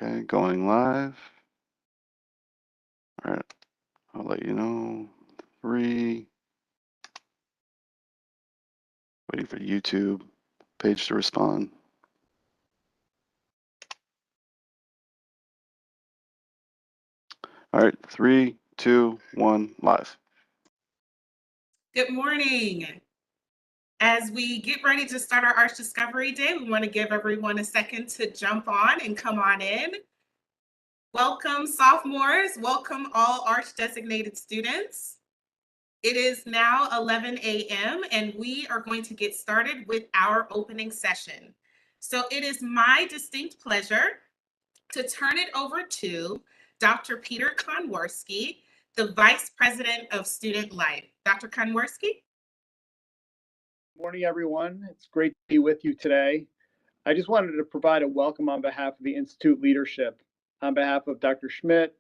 Okay, going live. All right, I'll let you know. 3, waiting for YouTube page to respond. All right, 3, 2, 1, live. Good morning. As we get ready to start our Arch Discovery Day, we want to give everyone a second to jump on and come on in. Welcome, sophomores. Welcome, all Arch designated students. It is now 11 a.m. and we are going to get started with our opening session. So it is my distinct pleasure to turn it over to Dr. Peter Konworski, the Vice President of Student Life. Dr. Konworski? Morning, everyone. It's great to be with you today. I just wanted to provide a welcome on behalf of the Institute leadership, on behalf of Dr. Schmidt,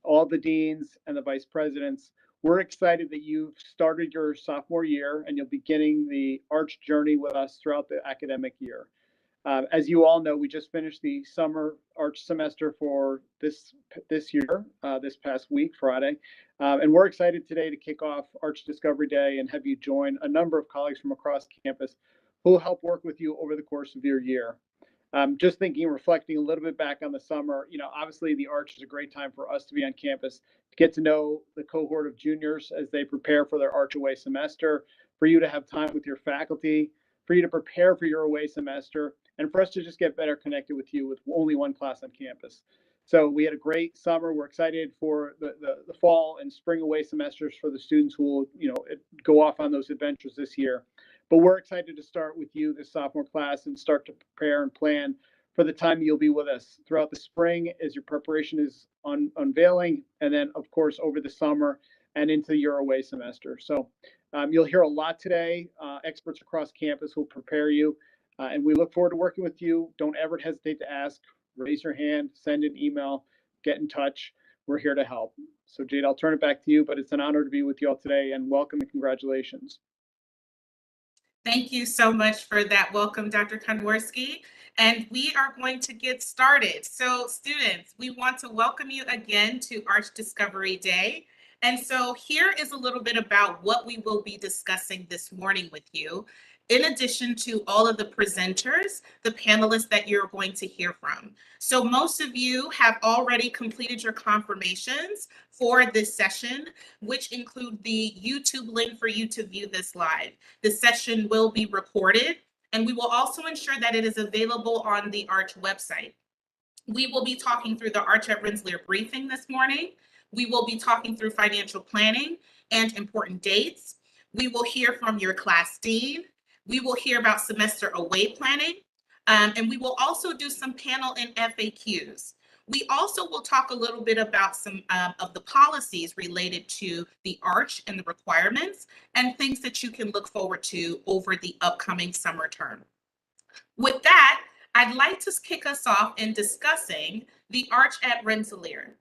all the deans, and the vice presidents. We're excited that you've started your sophomore year and you'll be beginning the Arch journey with us throughout the academic year. As you all know, we just finished the summer Arch semester for this year, this past week, Friday. And we're excited today to kick off Arch Discovery Day and have you join a number of colleagues from across campus who will help work with you over the course of your year. Just thinking, reflecting a little bit back on the summer, obviously the Arch is a great time for us to be on campus, to get to know the cohort of juniors as they prepare for their Arch away semester, for you to have time with your faculty, for you to prepare for your away semester, and for us to just get better connected with you with only one class on campus. So we had a great summer. We're excited for the fall and spring away semesters for the students who will, go off on those adventures this year. But we're excited to start with you this sophomore class and start to prepare and plan for the time you'll be with us throughout the spring as your preparation is unveiling, and then of course over the summer and into your away semester. So you'll hear a lot today. Experts across campus will prepare you. And we look forward to working with you. Don't ever hesitate to ask, raise your hand, send an email, get in touch. We're here to help. So Jade, I'll turn it back to you, but it's an honor to be with you all today, and welcome and congratulations. Thank you so much for that welcome, Dr. Konworski. And we are going to get started. So students, we want to welcome you again to Arch Discovery Day. And so here is a little bit about what we will be discussing this morning with you, in addition to all of the presenters, the panelists that you're going to hear from. So most of you have already completed your confirmations for this session, which include the YouTube link for you to view this live. The session will be recorded, and we will also ensure that it is available on the Arch website. We will be talking through the Arch at Rensselaer briefing this morning. We will be talking through financial planning and important dates. We will hear from your class dean. We will hear about semester away planning, and we will also do some panel and FAQs. We also will talk a little bit about some of the policies related to the Arch and the requirements and things that you can look forward to over the upcoming summer term. With that, I'd like to kick us off in discussing the Arch at Rensselaer.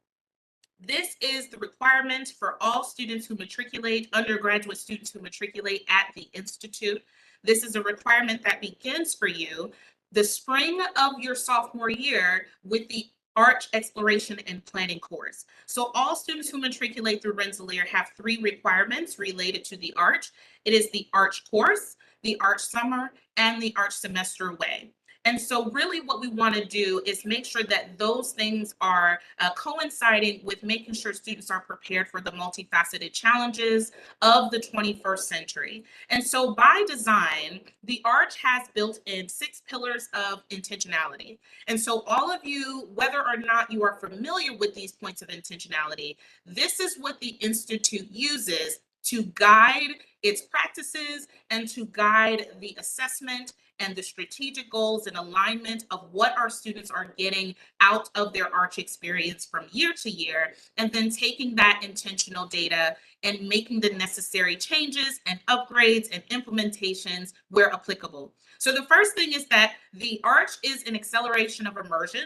This is the requirement for all students who matriculate, undergraduate students who matriculate at the Institute. This is a requirement that begins for you the spring of your sophomore year with the Arch Exploration and Planning course. So all students who matriculate through Rensselaer have 3 requirements related to the Arch. It is the Arch course, the Arch summer, and the Arch semester away. And so really what we want to do is make sure that those things are coinciding with making sure students are prepared for the multifaceted challenges of the 21st century. And so by design, the Arch has built in 6 pillars of intentionality. And so all of you, whether or not you are familiar with these points of intentionality, this is what the Institute uses to guide its practices and to guide the assessment and the strategic goals and alignment of what our students are getting out of their Arch experience from year to year, and then taking that intentional data and making the necessary changes and upgrades and implementations where applicable. So the first thing is that the Arch is an acceleration of immersion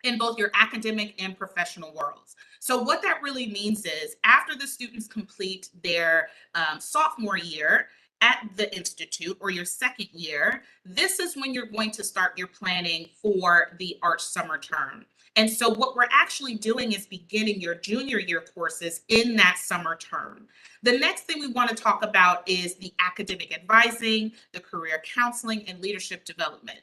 in both your academic and professional worlds. So what that really means is after the students complete their sophomore year at the Institute, or your second year, this is when you're going to start your planning for the Arch summer term. And so what we're actually doing is beginning your junior year courses in that summer term. The next thing we want to talk about is the academic advising, the career counseling, and leadership development.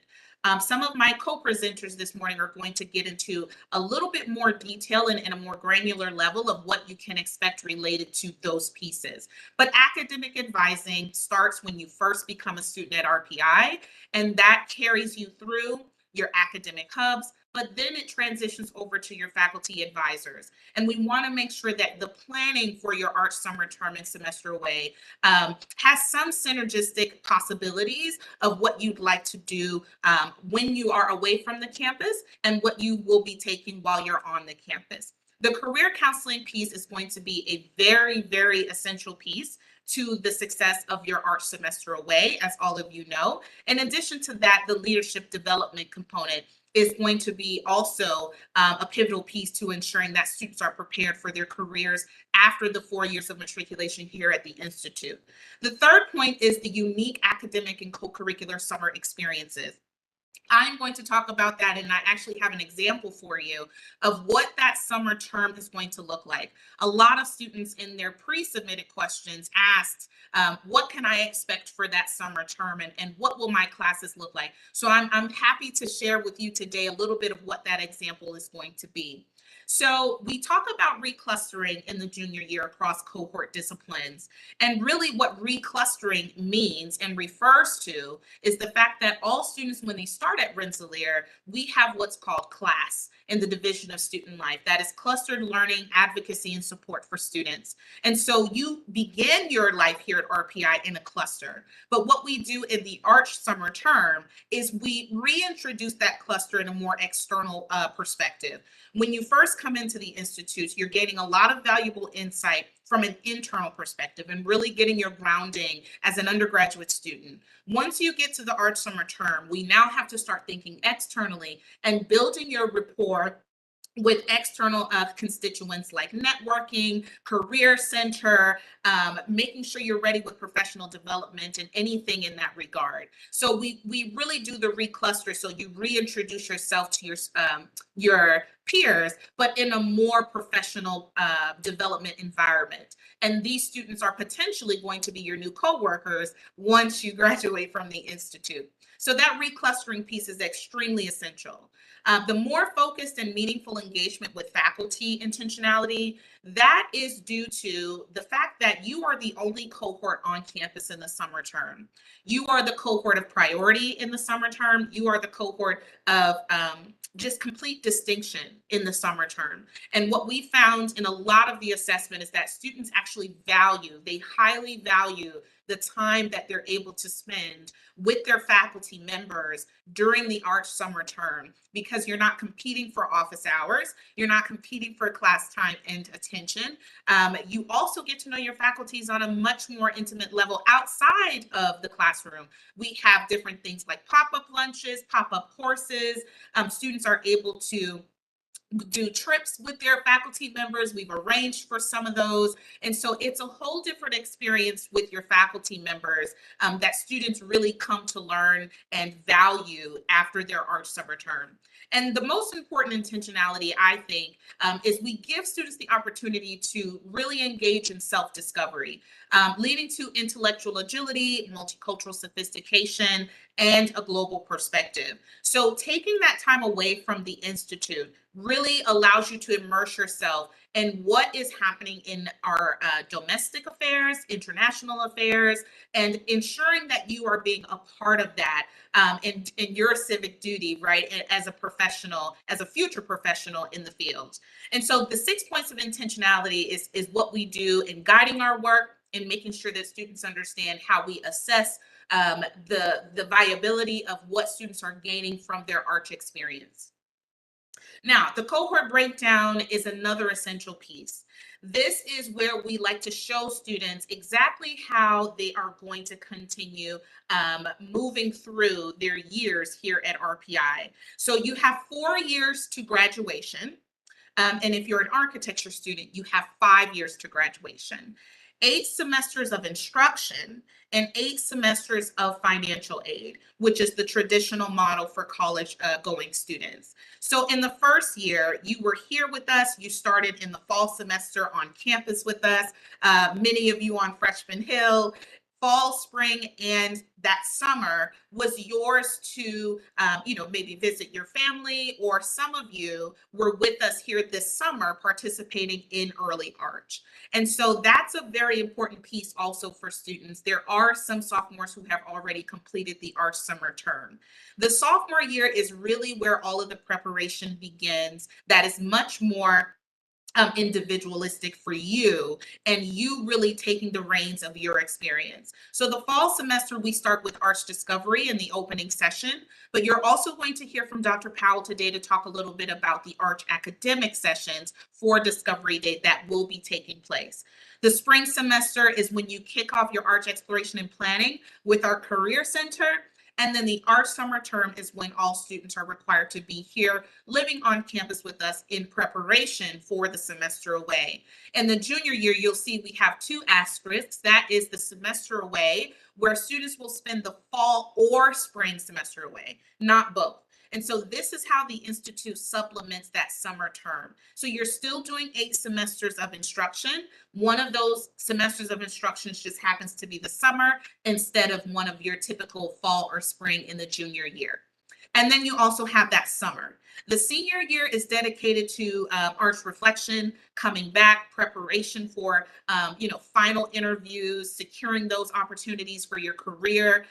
Some of my co-presenters this morning are going to get into a little bit more detail and a more granular level of what you can expect related to those pieces. But academic advising starts when you first become a student at RPI, and that carries you through your academic hubs, but then it transitions over to your faculty advisors. And we want to make sure that the planning for your Arch summer term and semester away has some synergistic possibilities of what you'd like to do when you are away from the campus and what you will be taking while you're on the campus. The career counseling piece is going to be a very, very essential piece to the success of your Arch semester away, as all of you know. In addition to that, the leadership development component is going to be also a pivotal piece to ensuring that students are prepared for their careers after the 4 years of matriculation here at the Institute. The third point is the unique academic and co-curricular summer experiences. I'm going to talk about that, and I actually have an example for you of what that summer term is going to look like. A lot of students in their pre-submitted questions asked, what can I expect for that summer term, and what will my classes look like? So I'm happy to share with you today a little bit of what that example is going to be. So we talk about reclustering in the junior year across cohort disciplines. And really what reclustering means and refers to is the fact that all students, when they start at Rensselaer, we have what's called class in the Division of Student Life. That is clustered learning, advocacy, and support for students. And so you begin your life here at RPI in a cluster. But what we do in the Arch summer term is we reintroduce that cluster in a more external perspective. When you first come into the Institute, you're gaining a lot of valuable insight from an internal perspective and really getting your grounding as an undergraduate student. Once you get to the Arch summer term, we now have to start thinking externally and building your rapport with external constituents like networking, career center, making sure you're ready with professional development and anything in that regard. So we really do the recluster, so you reintroduce yourself to your peers, but in a more professional development environment. And these students are potentially going to be your new coworkers once you graduate from the Institute. So that reclustering piece is extremely essential. The more focused and meaningful engagement with faculty intentionality, that is due to the fact that you are the only cohort on campus in the summer term. You are the cohort of priority in the summer term. You are the cohort of just complete distinction in the summer term. And what we found in a lot of the assessment is that students actually they highly value the time that they're able to spend with their faculty members during the Arch summer term, because you're not competing for office hours, you're not competing for class time and attention. You also get to know your faculties on a much more intimate level outside of the classroom. We have different things like pop-up lunches, pop-up courses. Students are able to do trips with their faculty members. We've arranged for some of those. And so it's a whole different experience with your faculty members that students really come to learn and value after their Arch summer term. And the most important intentionality, I think, is we give students the opportunity to really engage in self-discovery, leading to intellectual agility, multicultural sophistication, and a global perspective. So taking that time away from the Institute really allows you to immerse yourself in what is happening in our domestic affairs, international affairs, and ensuring that you are being a part of that in your civic duty, right, as a professional, as a future professional in the field. And so the 6 points of intentionality is what we do in guiding our work and making sure that students understand how we assess the viability of what students are gaining from their Arch experience. Now, the cohort breakdown is another essential piece. This is where we like to show students exactly how they are going to continue moving through their years here at RPI. So you have 4 years to graduation. And if you're an architecture student, you have 5 years to graduation. 8 semesters of instruction and 8 semesters of financial aid, which is the traditional model for college going students. So in the first year, you were here with us. You started in the fall semester on campus with us. Many of you on Freshman Hill. Fall, spring, and that summer was yours to, maybe visit your family, or some of you were with us here this summer participating in Early Arch. And so that's a very important piece also for students. There are some sophomores who have already completed the Arch summer term. The sophomore year is really where all of the preparation begins. That is much more individualistic for you, and you really taking the reins of your experience. So the fall semester, we start with Arch Discovery in the opening session, but you're also going to hear from Dr. Powell today to talk a little bit about the Arch academic sessions for Discovery Day that will be taking place. The spring semester is when you kick off your Arch Exploration and Planning with our Career Center. And then the Arch summer term is when all students are required to be here living on campus with us in preparation for the semester away. In the junior year, you'll see we have 2 asterisks. That is the semester away, where students will spend the fall or spring semester away, not both. And so this is how the Institute supplements that summer term. So you're still doing 8 semesters of instruction. One of those semesters of instruction just happens to be the summer instead of one of your typical fall or spring in the junior year. And then you also have that summer. The senior year is dedicated to Arch reflection, coming back, preparation for final interviews, securing those opportunities for your career.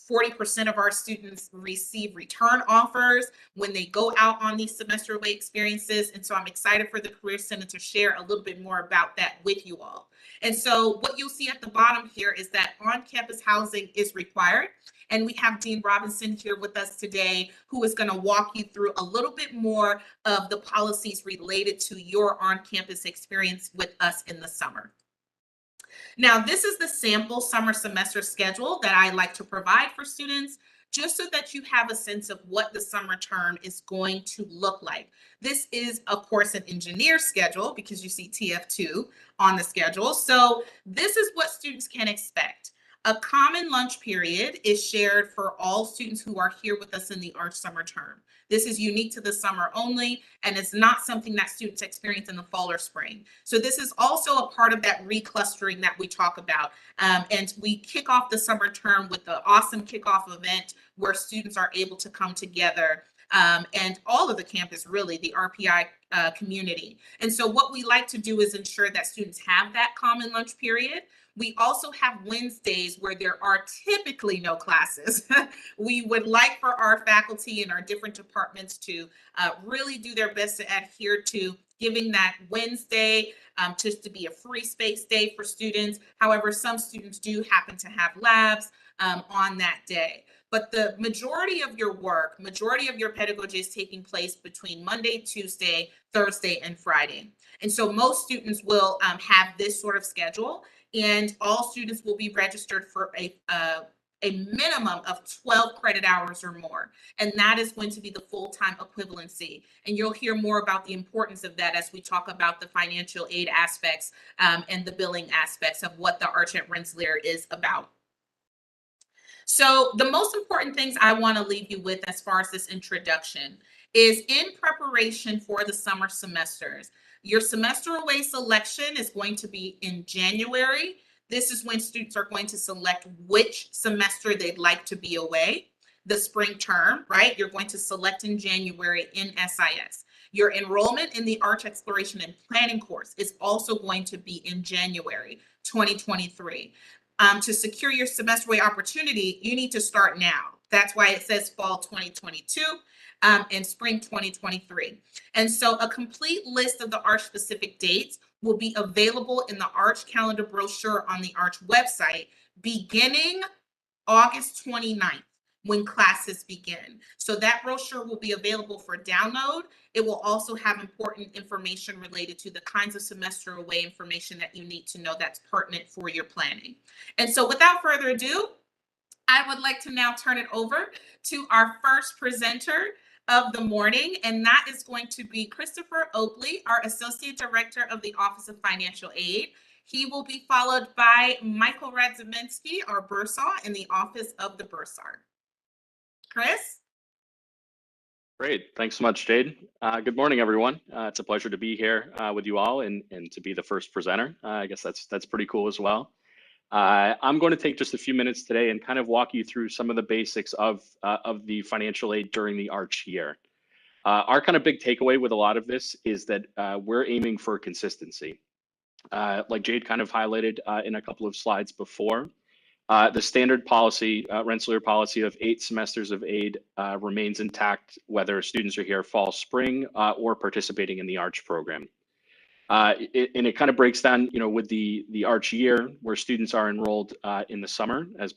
40% of our students receive return offers when they go out on these semester away experiences. And so I'm excited for the Career Center to share a little bit more about that with you all. And so what you'll see at the bottom here is that on-campus housing is required. And we have Dean Robinson here with us today, who is going to walk you through a little bit more of the policies related to your on-campus experience with us in the summer. Now, this is the sample summer semester schedule that I like to provide for students, just so that you have a sense of what the summer term is going to look like. This is, of course, an engineer schedule because you see TF2 on the schedule. So this is what students can expect. A common lunch period is shared for all students who are here with us in the Arch summer term. This is unique to the summer only, and it's not something that students experience in the fall or spring. So this is also a part of that reclustering that we talk about. And we kick off the summer term with the awesome kickoff event where students are able to come together, and all of the campus, really, the RPI community. And so what we like to do is ensure that students have that common lunch period. We also have Wednesdays where there are typically no classes. We would like for our faculty and our different departments to really do their best to adhere to giving that Wednesday just to be a free space day for students. However, some students do happen to have labs on that day. But the majority of your work, majority of your pedagogy is taking place between Monday, Tuesday, Thursday, and Friday. And so most students will have this sort of schedule, and all students will be registered for a minimum of 12 credit hours or more. And that is going to be the full-time equivalency. And you'll hear more about the importance of that as we talk about the financial aid aspects and the billing aspects of what the Arch at Rensselaer is about. So the most important things I want to leave you with as far as this introduction is in preparation for the summer semesters. Your semester away selection is going to be in January. This is when students are going to select which semester they'd like to be away. The spring term, right? You're going to select in January in SIS. Your enrollment in the Arch Exploration and Planning course is also going to be in January 2023. To secure your semester away opportunity, you need to start now. That's why it says fall 2022 and spring 2023. And so a complete list of the Arch specific dates will be available in the Arch calendar brochure on the Arch website beginning August 29th when classes begin. So that brochure will be available for download. It will also have important information related to the kinds of semester away information that you need to know that's pertinent for your planning. And so without further ado, I would like to now turn it over to our first presenter of the morning, and that is going to be Christopher Oakley, our Associate Director of the Office of Financial Aid. He will be followed by Michael Radzaminski, our bursar in the office of the bursar. Chris? Great. Thanks so much, Jade. Good morning, everyone. It's a pleasure to be here with you all and to be the first presenter. I guess that's pretty cool as well. I'm going to take just a few minutes today and kind of walk you through some of the basics of the financial aid during the ARCH year. Our kind of big takeaway with a lot of this is that we're aiming for consistency. Like Jade kind of highlighted in a couple of slides before, the standard policy, Rensselaer policy of 8 semesters of aid remains intact, whether students are here fall, spring, or participating in the ARCH program. And it kind of breaks down, with the ARCH year, where students are enrolled in the summer, as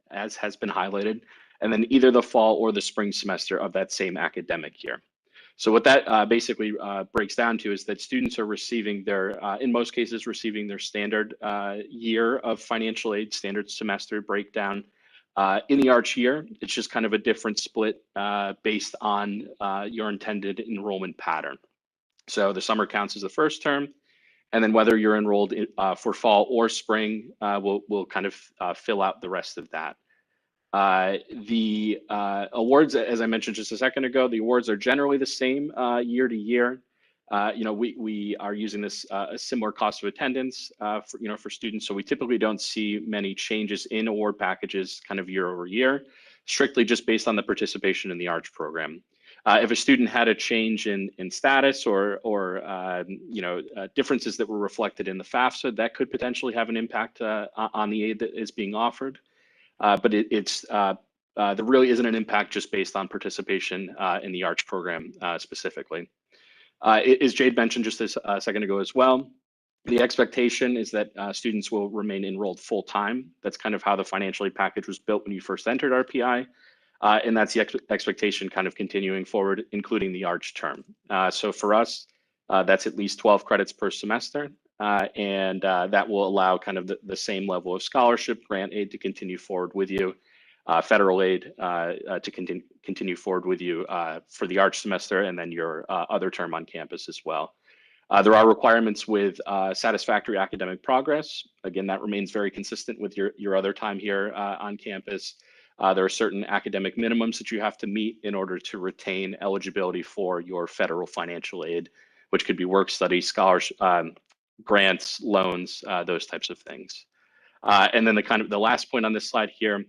has been highlighted, and then either the fall or the spring semester of that same academic year. So what that basically breaks down to is that students are receiving their, in most cases, receiving their standard year of financial aid, standard semester breakdown in the ARCH year. It's just kind of a different split based on your intended enrollment pattern. So the summer counts as the first term, and then whether you're enrolled for fall or spring, we'll kind of fill out the rest of that. The awards, as I mentioned just a second ago, the awards are generally the same year to year. We are using this a similar cost of attendance for students, so we typically don't see many changes in award packages kind of year over year, strictly just based on the participation in the ARCH program. If a student had a change in status or differences that were reflected in the FAFSA, that could potentially have an impact on the aid that is being offered. But there really isn't an impact just based on participation in the ARCH program specifically. As Jade mentioned just a second ago as well, the expectation is that students will remain enrolled full time. That's kind of how the financial aid package was built when you first entered RPI. And that's the expectation kind of continuing forward, including the ARCH term. So for us, that's at least 12 credits per semester. And that will allow kind of the same level of scholarship, grant aid to continue forward with you, federal aid to continue forward with you for the ARCH semester, and then your other term on campus as well. There are requirements with satisfactory academic progress. Again, that remains very consistent with your other time here on campus. There are certain academic minimums that you have to meet in order to retain eligibility for your federal financial aid, which could be work study, scholarship, grants, loans, those types of things. And then the last point on this slide here,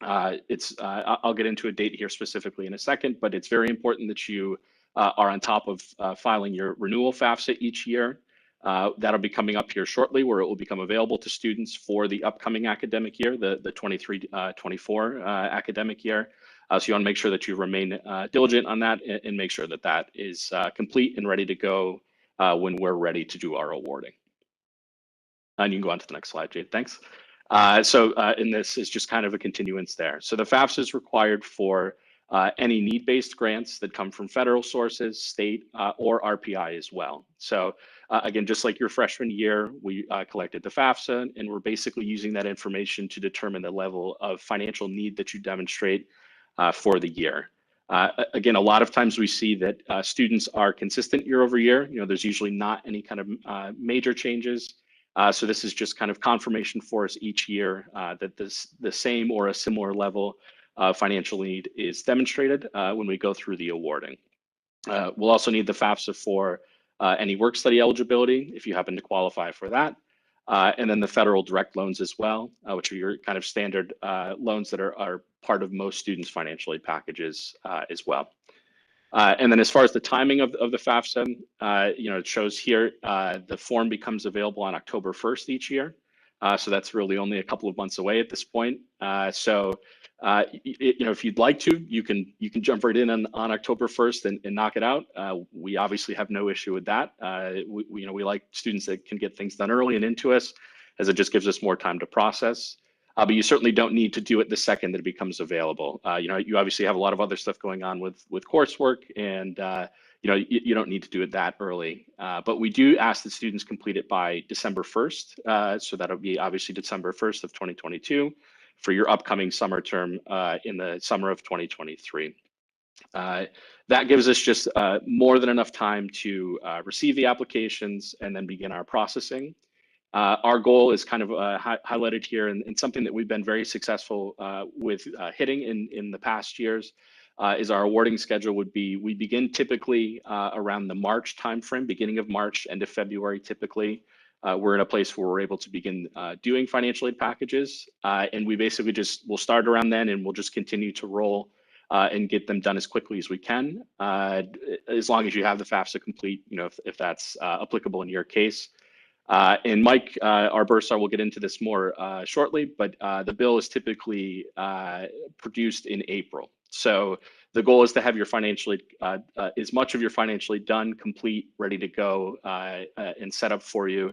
I'll get into a date here specifically in a second, but it's very important that you are on top of filing your renewal FAFSA each year. That'll be coming up here shortly, where it will become available to students for the upcoming academic year, the 23-24 academic year. So you want to make sure that you remain diligent on that and make sure that that is complete and ready to go when we're ready to do our awarding. And you can go on to the next slide, Jade. Thanks. And this is just kind of a continuance there. So the FAFSA is required for any need-based grants that come from federal sources, state, or RPI as well. So again, just like your freshman year, we collected the FAFSA, and we're basically using that information to determine the level of financial need that you demonstrate for the year. Again, a lot of times we see that students are consistent year over year. There's usually not any kind of major changes. So this is just kind of confirmation for us each year that the same or a similar level of financial need is demonstrated when we go through the awarding. We'll also need the FAFSA for any work study eligibility, if you happen to qualify for that. And then the federal direct loans as well, which are your kind of standard loans that are part of most students' financial aid packages as well. And then as far as the timing of the FAFSA, it shows here the form becomes available on October 1st each year. So that's really only a couple of months away at this point. If you'd like to, you can jump right in on October 1st and knock it out. We obviously have no issue with that. We like students that can get things done early and into us, as it just gives us more time to process. But you certainly don't need to do it the second that it becomes available. You obviously have a lot of other stuff going on with coursework, and you don't need to do it that early. But we do ask that students complete it by December 1st. So that'll be obviously December 1st of 2022 for your upcoming summer term in the summer of 2023. That gives us just more than enough time to receive the applications and then begin our processing. Our goal is kind of highlighted here, and something that we've been very successful with hitting in the past years is our awarding schedule would be, we begin typically around the March timeframe, beginning of March, end of February typically. We're in a place where we're able to begin doing financial aid packages, and we basically we'll start around then, and we'll just continue to roll and get them done as quickly as we can, as long as you have the FAFSA complete, if that's applicable in your case. And Mike, our bursar, will get into this more shortly, but the bill is typically produced in April. So the goal is to have your financially, as much of your financially done, complete, ready to go, and set up for you.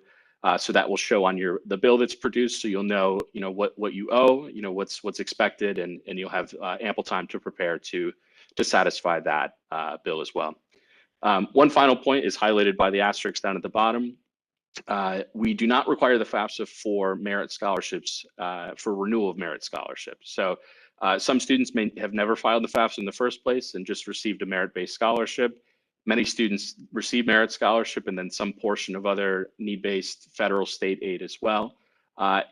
So that will show on the bill that's produced, so you'll know, what you owe, what's expected, and you'll have ample time to prepare to satisfy that bill as well. One final point is highlighted by the asterisk down at the bottom. We do not require the FAFSA for merit scholarships, for renewal of merit scholarships. So some students may have never filed the FAFSA in the first place and just received a merit-based scholarship. Many students receive merit scholarship and then some portion of other need-based federal state aid as well.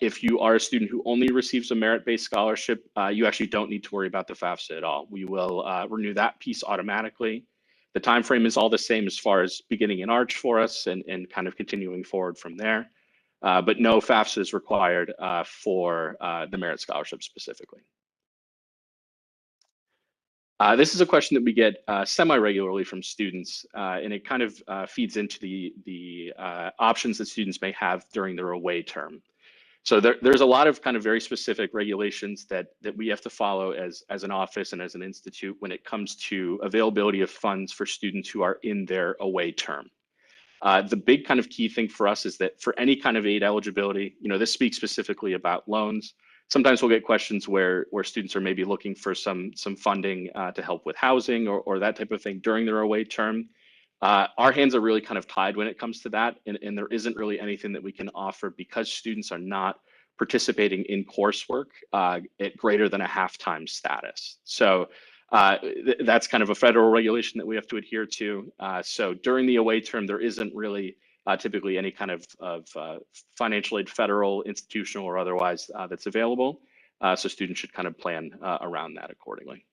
If you are a student who only receives a merit-based scholarship, you actually don't need to worry about the FAFSA at all. We will renew that piece automatically. The time frame is all the same as far as beginning in Arch for us and kind of continuing forward from there. But no FAFSA is required for the merit scholarship specifically. This is a question that we get semi-regularly from students, and it kind of feeds into the options that students may have during their away term. So there's a lot of kind of very specific regulations that we have to follow as an office and as an institute when it comes to availability of funds for students who are in their away term. The big kind of key thing for us is that for any kind of aid eligibility, this speaks specifically about loans. Sometimes we'll get questions where students are maybe looking for some funding to help with housing or that type of thing during their away term. Our hands are really kind of tied when it comes to that, and there isn't really anything that we can offer because students are not participating in coursework at greater than a half-time status. So that's kind of a federal regulation that we have to adhere to. So during the away term, there isn't really typically any kind of financial aid, federal, institutional, or otherwise that's available. So students should kind of plan around that accordingly.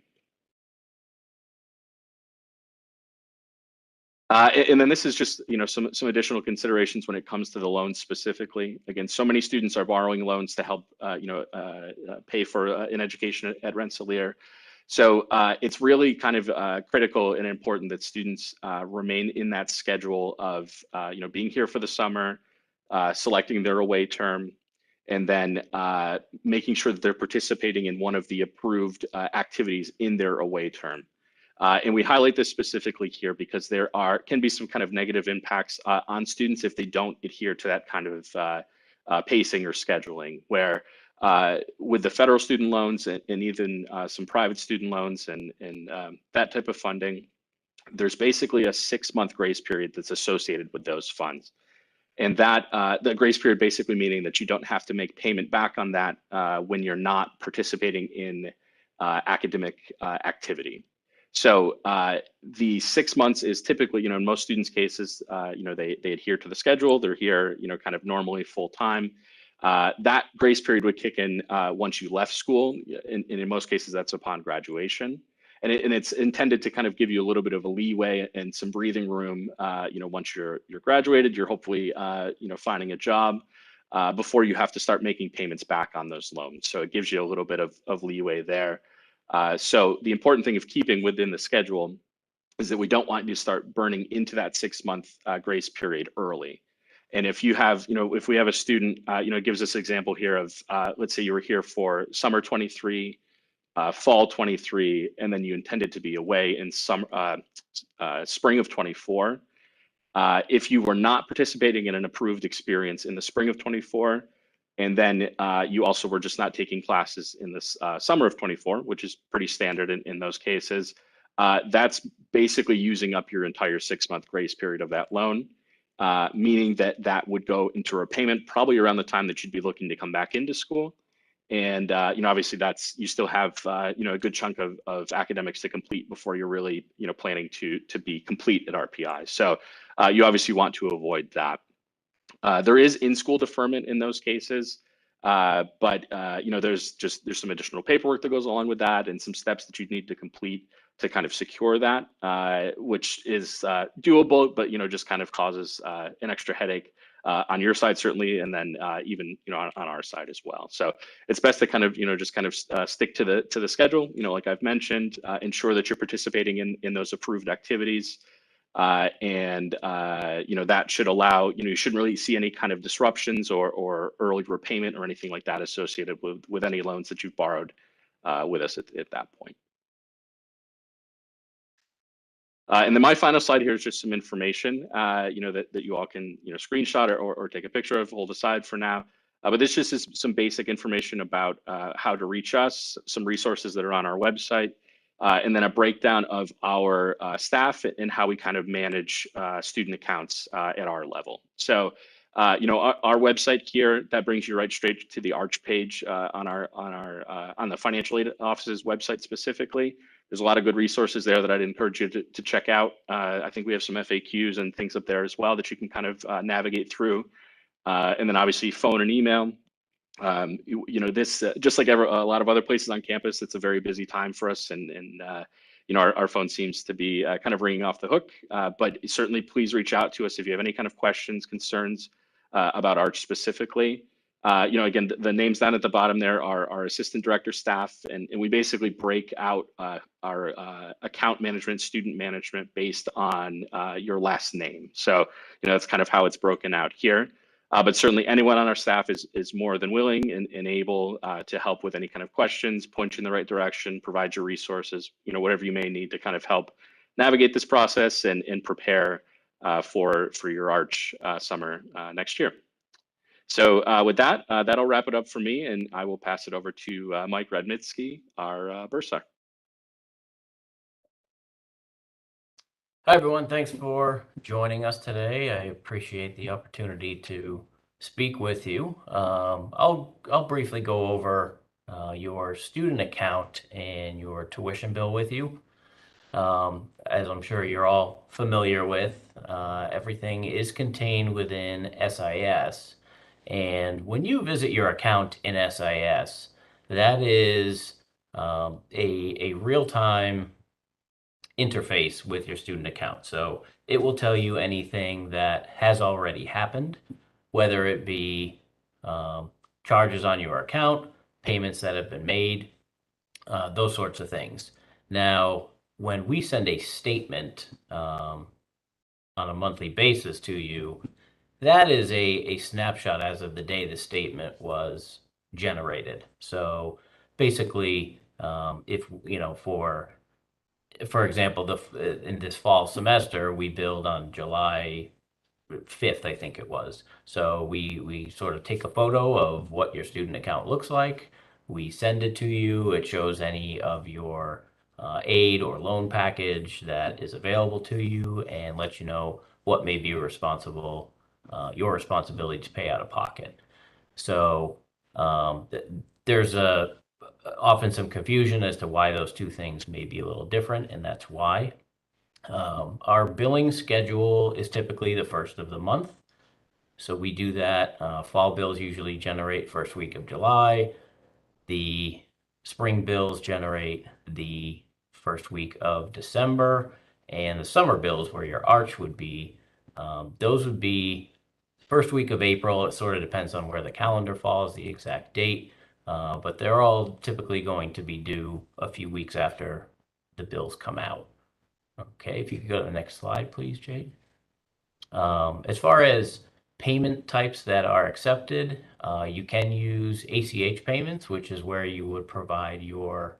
And then this is just, some additional considerations when it comes to the loans specifically. Again, so many students are borrowing loans to help, pay for an education at Rensselaer. So it's really kind of critical and important that students remain in that schedule of, being here for the summer, selecting their away term, and then making sure that they're participating in one of the approved activities in their away term. And we highlight this specifically here because there can be some kind of negative impacts on students if they don't adhere to that kind of pacing or scheduling, where with the federal student loans and even some private student loans and that type of funding, there's basically a 6-month grace period that's associated with those funds. And that the grace period basically meaning that you don't have to make payment back on that when you're not participating in academic activity. So the 6 months is typically, in most students' cases, they adhere to the schedule. They're here, kind of normally full time. That grace period would kick in once you left school. And in most cases, that's upon graduation. And it's intended to kind of give you a little bit of a leeway and some breathing room. Once you're graduated, you're hopefully, finding a job before you have to start making payments back on those loans. So it gives you a little bit of leeway there. So the important thing of keeping within the schedule is that we don't want you to start burning into that 6-month grace period early. And if you have, if we have a student, it gives us an example here of, let's say you were here for summer 23, fall 23, and then you intended to be away in spring of 24. If you were not participating in an approved experience in the spring of 24, and then you also were just not taking classes in this summer of 24, which is pretty standard in those cases. That's basically using up your entire 6-month grace period of that loan, meaning that would go into repayment probably around the time that you'd be looking to come back into school. And obviously you still have a good chunk of academics to complete before you're really planning to be complete at RPI. So you obviously want to avoid that. There is in-school deferment in those cases, but there's some additional paperwork that goes along with that, and some steps that you need to complete to kind of secure that, which is doable, but just kind of causes an extra headache on your side certainly, and then even on our side as well. So it's best to kind of stick to the schedule. Like I've mentioned, ensure that you're participating in those approved activities. That should allow, you shouldn't really see any kind of disruptions or early repayment or anything like that associated with any loans that you've borrowed with us at that point. And then my final slide here is just some information, that you all can, screenshot or take a picture of, hold aside for now. But this just is some basic information about how to reach us, some resources that are on our website, and then a breakdown of our staff and how we kind of manage student accounts at our level. So, our website here, that brings you right straight to the Arch page on the financial aid office's website specifically. There's a lot of good resources there that I'd encourage you to check out. I think we have some FAQs and things up there as well that you can kind of navigate through. And then obviously phone and email. This just like a lot of other places on campus, it's a very busy time for us, and our phone seems to be kind of ringing off the hook. But certainly, please reach out to us if you have any kind of questions, concerns about Arch specifically. Again, the names down at the bottom there are our assistant director staff, and we basically break out our account management, student management based on your last name. So, that's kind of how it's broken out here. But certainly anyone on our staff is more than willing and able to help with any kind of questions, point you in the right direction, provide your resources, whatever you may need to kind of help navigate this process and prepare for your Arch summer next year. So with that, that'll wrap it up for me, and I will pass it over to Mike Redmitsky, our bursar. Hi, everyone. Thanks for joining us today. I appreciate the opportunity to speak with you. I'll briefly go over your student account and your tuition bill with you. As I'm sure you're all familiar with, everything is contained within SIS. And when you visit your account in SIS, that is a real-time interface with your student account. So it will tell you anything that has already happened, whether it be charges on your account, payments that have been made, those sorts of things. Now, when we send a statement on a monthly basis to you, that is a snapshot as of the day the statement was generated. So basically, if for example, in this fall semester, we billed on July 5th, I think it was. So we sort of take a photo of what your student account looks like. We send it to you. It shows any of your aid or loan package that is available to you, and lets you know what may be your responsibility to pay out of pocket. So there's often some confusion as to why those two things may be a little different, and that's why. Our billing schedule is typically the first of the month. So we do that. Fall bills usually generate first week of July. The spring bills generate the first week of December. And the summer bills, where your Arch would be, those would be first week of April. It sort of depends on where the calendar falls, the exact date. But they're all typically going to be due a few weeks after the bills come out. Okay, if you could go to the next slide, please, Jade. As far as payment types that are accepted, you can use ACH payments, which is where you would provide your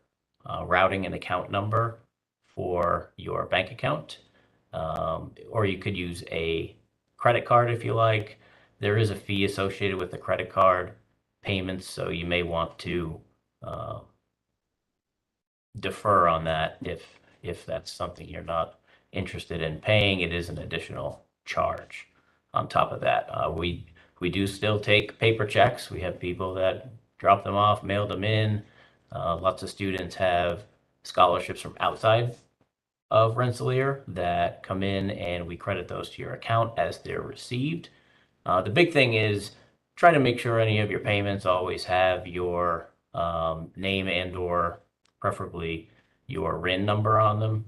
routing and account number for your bank account. Or you could use a credit card if you like. There is a fee associated with the credit card payments, so you may want to defer on that if that's something you're not interested in paying. It is an additional charge on top of that. We do still take paper checks. We have people that drop them off, mail them in. Lots of students have scholarships from outside of Rensselaer that come in, and we credit those to your account as they're received. The big thing is try to make sure any of your payments always have your name and or preferably your RIN number on them,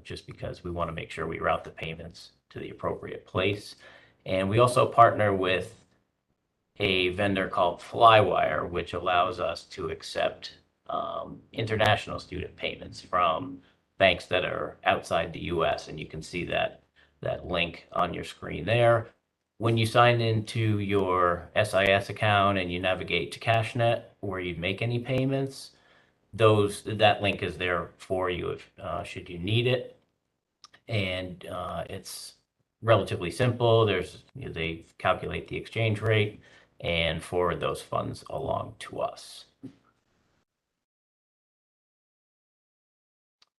just because we want to make sure we route the payments to the appropriate place. And we also partner with a vendor called Flywire, which allows us to accept international student payments from banks that are outside the US. And you can see that link on your screen there. When you sign into your SIS account and you navigate to CashNet where you'd make any payments, that link is there for you if should you need it. And it's relatively simple. They calculate the exchange rate and forward those funds along to us.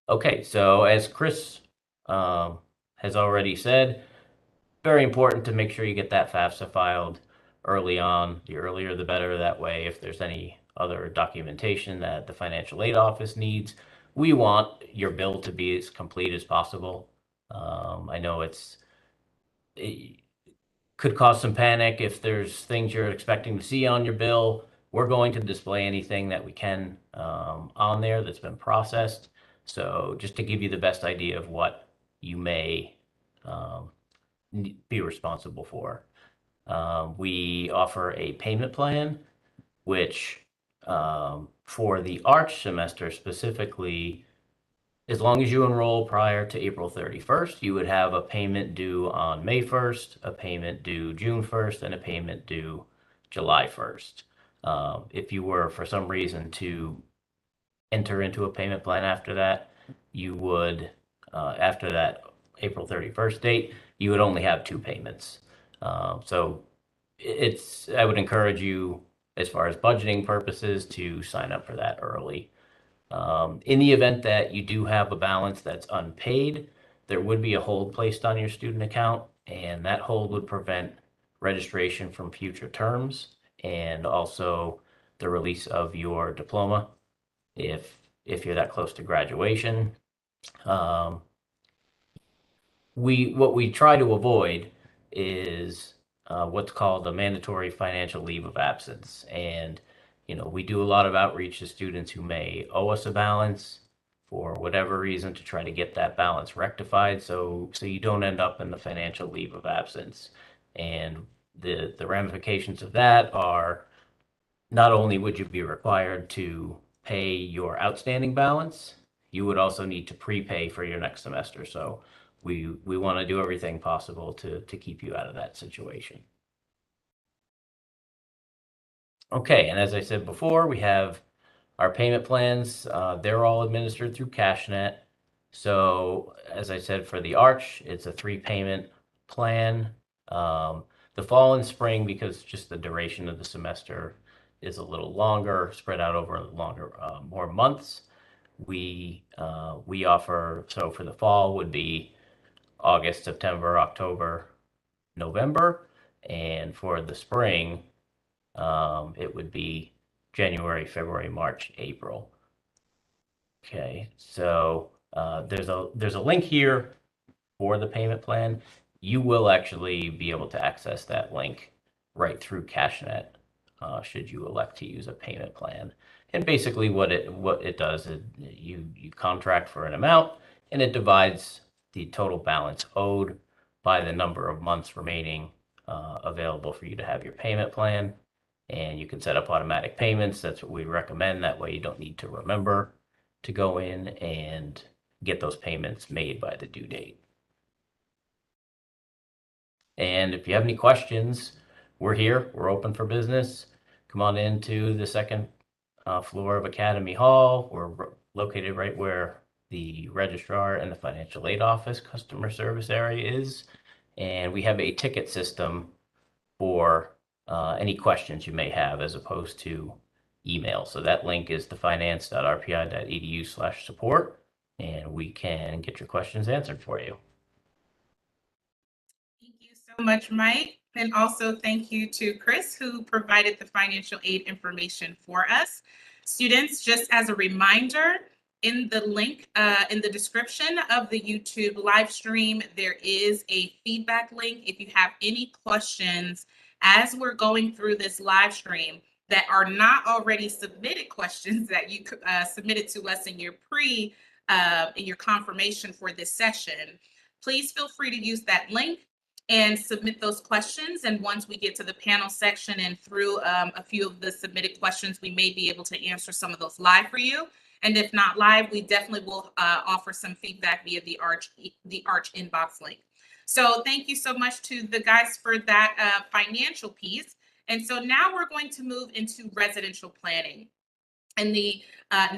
Okay, so as Chris has already said, very important to make sure you get that FAFSA filed early on. The earlier the better. That way, if there's any other documentation that the financial aid office needs, we want your bill to be as complete as possible. I know it could cause some panic if there's things you're expecting to see on your bill. We're going to display anything that we can on there that's been processed. So just to give you the best idea of what you may be responsible for. We offer a payment plan, which for the Arch semester specifically, as long as you enroll prior to April 31st, you would have a payment due on May 1st, a payment due June 1st, and a payment due July 1st. If you were, for some reason, to enter into a payment plan after that, you would, after that April 31st date, you would only have 2 payments. So I would encourage you, as far as budgeting purposes, to sign up for that early. In the event that you do have a balance that's unpaid, there would be a hold placed on your student account, and that hold would prevent registration from future terms and also the release of your diploma if you're that close to graduation. What we try to avoid is what's called a mandatory financial leave of absence. And, we do a lot of outreach to students who may owe us a balance for whatever reason to try to get that balance rectified. So you don't end up in the financial leave of absence. And the ramifications of that are not only would you be required to pay your outstanding balance, you would also need to prepay for your next semester. So we want to do everything possible to keep you out of that situation. Okay, and as I said before, we have our payment plans. They're all administered through CashNet. So as I said, for the Arch, it's a 3-payment plan. The fall and spring, because just the duration of the semester is a little longer, spread out over more months. We offer, so for the fall would be August, September, October, November, and for the spring, it would be January, February, March, April. Okay, so there's a link here for the payment plan. You will actually be able to access that link right through CashNet should you elect to use a payment plan. And basically what it does is you contract for an amount and it divides the total balance owed by the number of months remaining available for you to have your payment plan. And you can set up automatic payments. That's what we recommend. That way you don't need to remember to go in and get those payments made by the due date. And if you have any questions, we're here. We're open for business. Come on into the second floor of Academy Hall. We're located right where the registrar and the financial aid office customer service area is. And we have a ticket system for any questions you may have as opposed to email. So that link is thefinance.rpi.edu/support, and we can get your questions answered for you. Thank you so much, Mike. And also thank you to Chris, who provided the financial aid information for us. Students, just as a reminder, in the link in the description of the YouTube live stream, there is a feedback link. If you have any questions as we're going through this live stream that are not already submitted questions that you submitted to us in your in your confirmation for this session, please feel free to use that link and submit those questions. And once we get to the panel section and through a few of the submitted questions, we may be able to answer some of those live for you. And if not live, we definitely will offer some feedback via the Arch inbox link. So thank you so much to the guys for that financial piece. And so now we're going to move into residential planning and the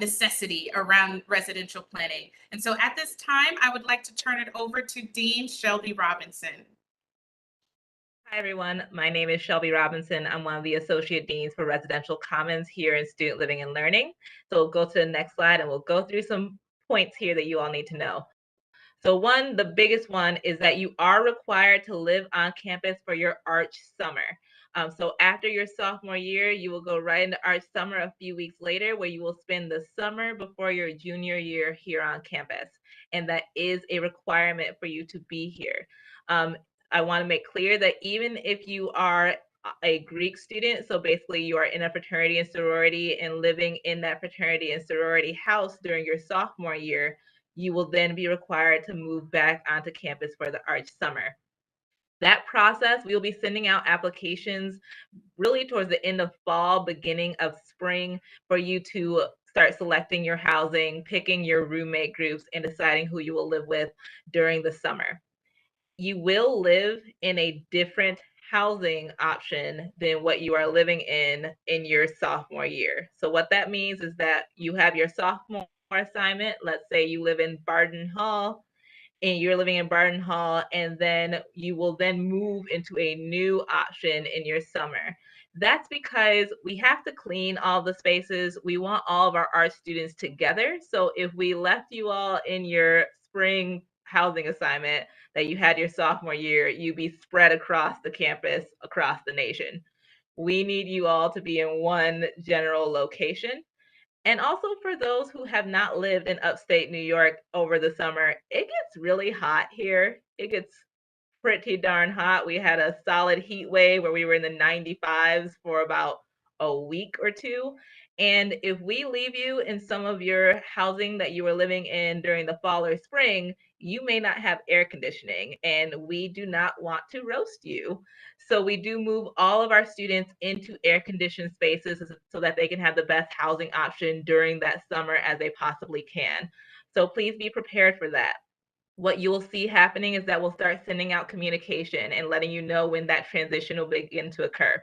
necessity around residential planning. And so at this time, I would like to turn it over to Dean Shelby Robinson. Hi, everyone. My name is Shelby Robinson. I'm one of the Associate Deans for Residential Commons here in Student Living and Learning. So we'll go to the next slide and we'll go through some points here that you all need to know. So the biggest one is that you are required to live on campus for your Arch summer. So after your sophomore year, you will go right into Arch summer a few weeks later, where you will spend the summer before your junior year here on campus. And that is a requirement for you to be here. I want to make clear that even if you are a Greek student, so basically you are in a fraternity and sorority and living in that fraternity and sorority house during your sophomore year, you will then be required to move back onto campus for the Arch summer. That process, we'll be sending out applications really towards the end of fall, beginning of spring, for you to start selecting your housing, picking your roommate groups, and deciding who you will live with during the summer. You will live in a different housing option than what you are living in your sophomore year. So what that means is that you have your sophomore assignment. Let's say you live in Barden Hall and you're living in Barden Hall, and then you will then move into a new option in your summer. That's because we have to clean all the spaces. We want all of our art students together. So if we left you all in your spring housing assignment that you had your sophomore year, you'd be spread across the campus, across the nation. We need you all to be in one general location. And also for those who have not lived in upstate New York over the summer, it gets really hot here. It gets pretty darn hot. We had a solid heat wave where we were in the 95s for about a week or two. And if we leave you in some of your housing that you were living in during the fall or spring, you may not have air conditioning, and we do not want to roast you. So we do move all of our students into air conditioned spaces so that they can have the best housing option during that summer as they possibly can. So please be prepared for that. What you will see happening is that we'll start sending out communication and letting you know when that transition will begin to occur.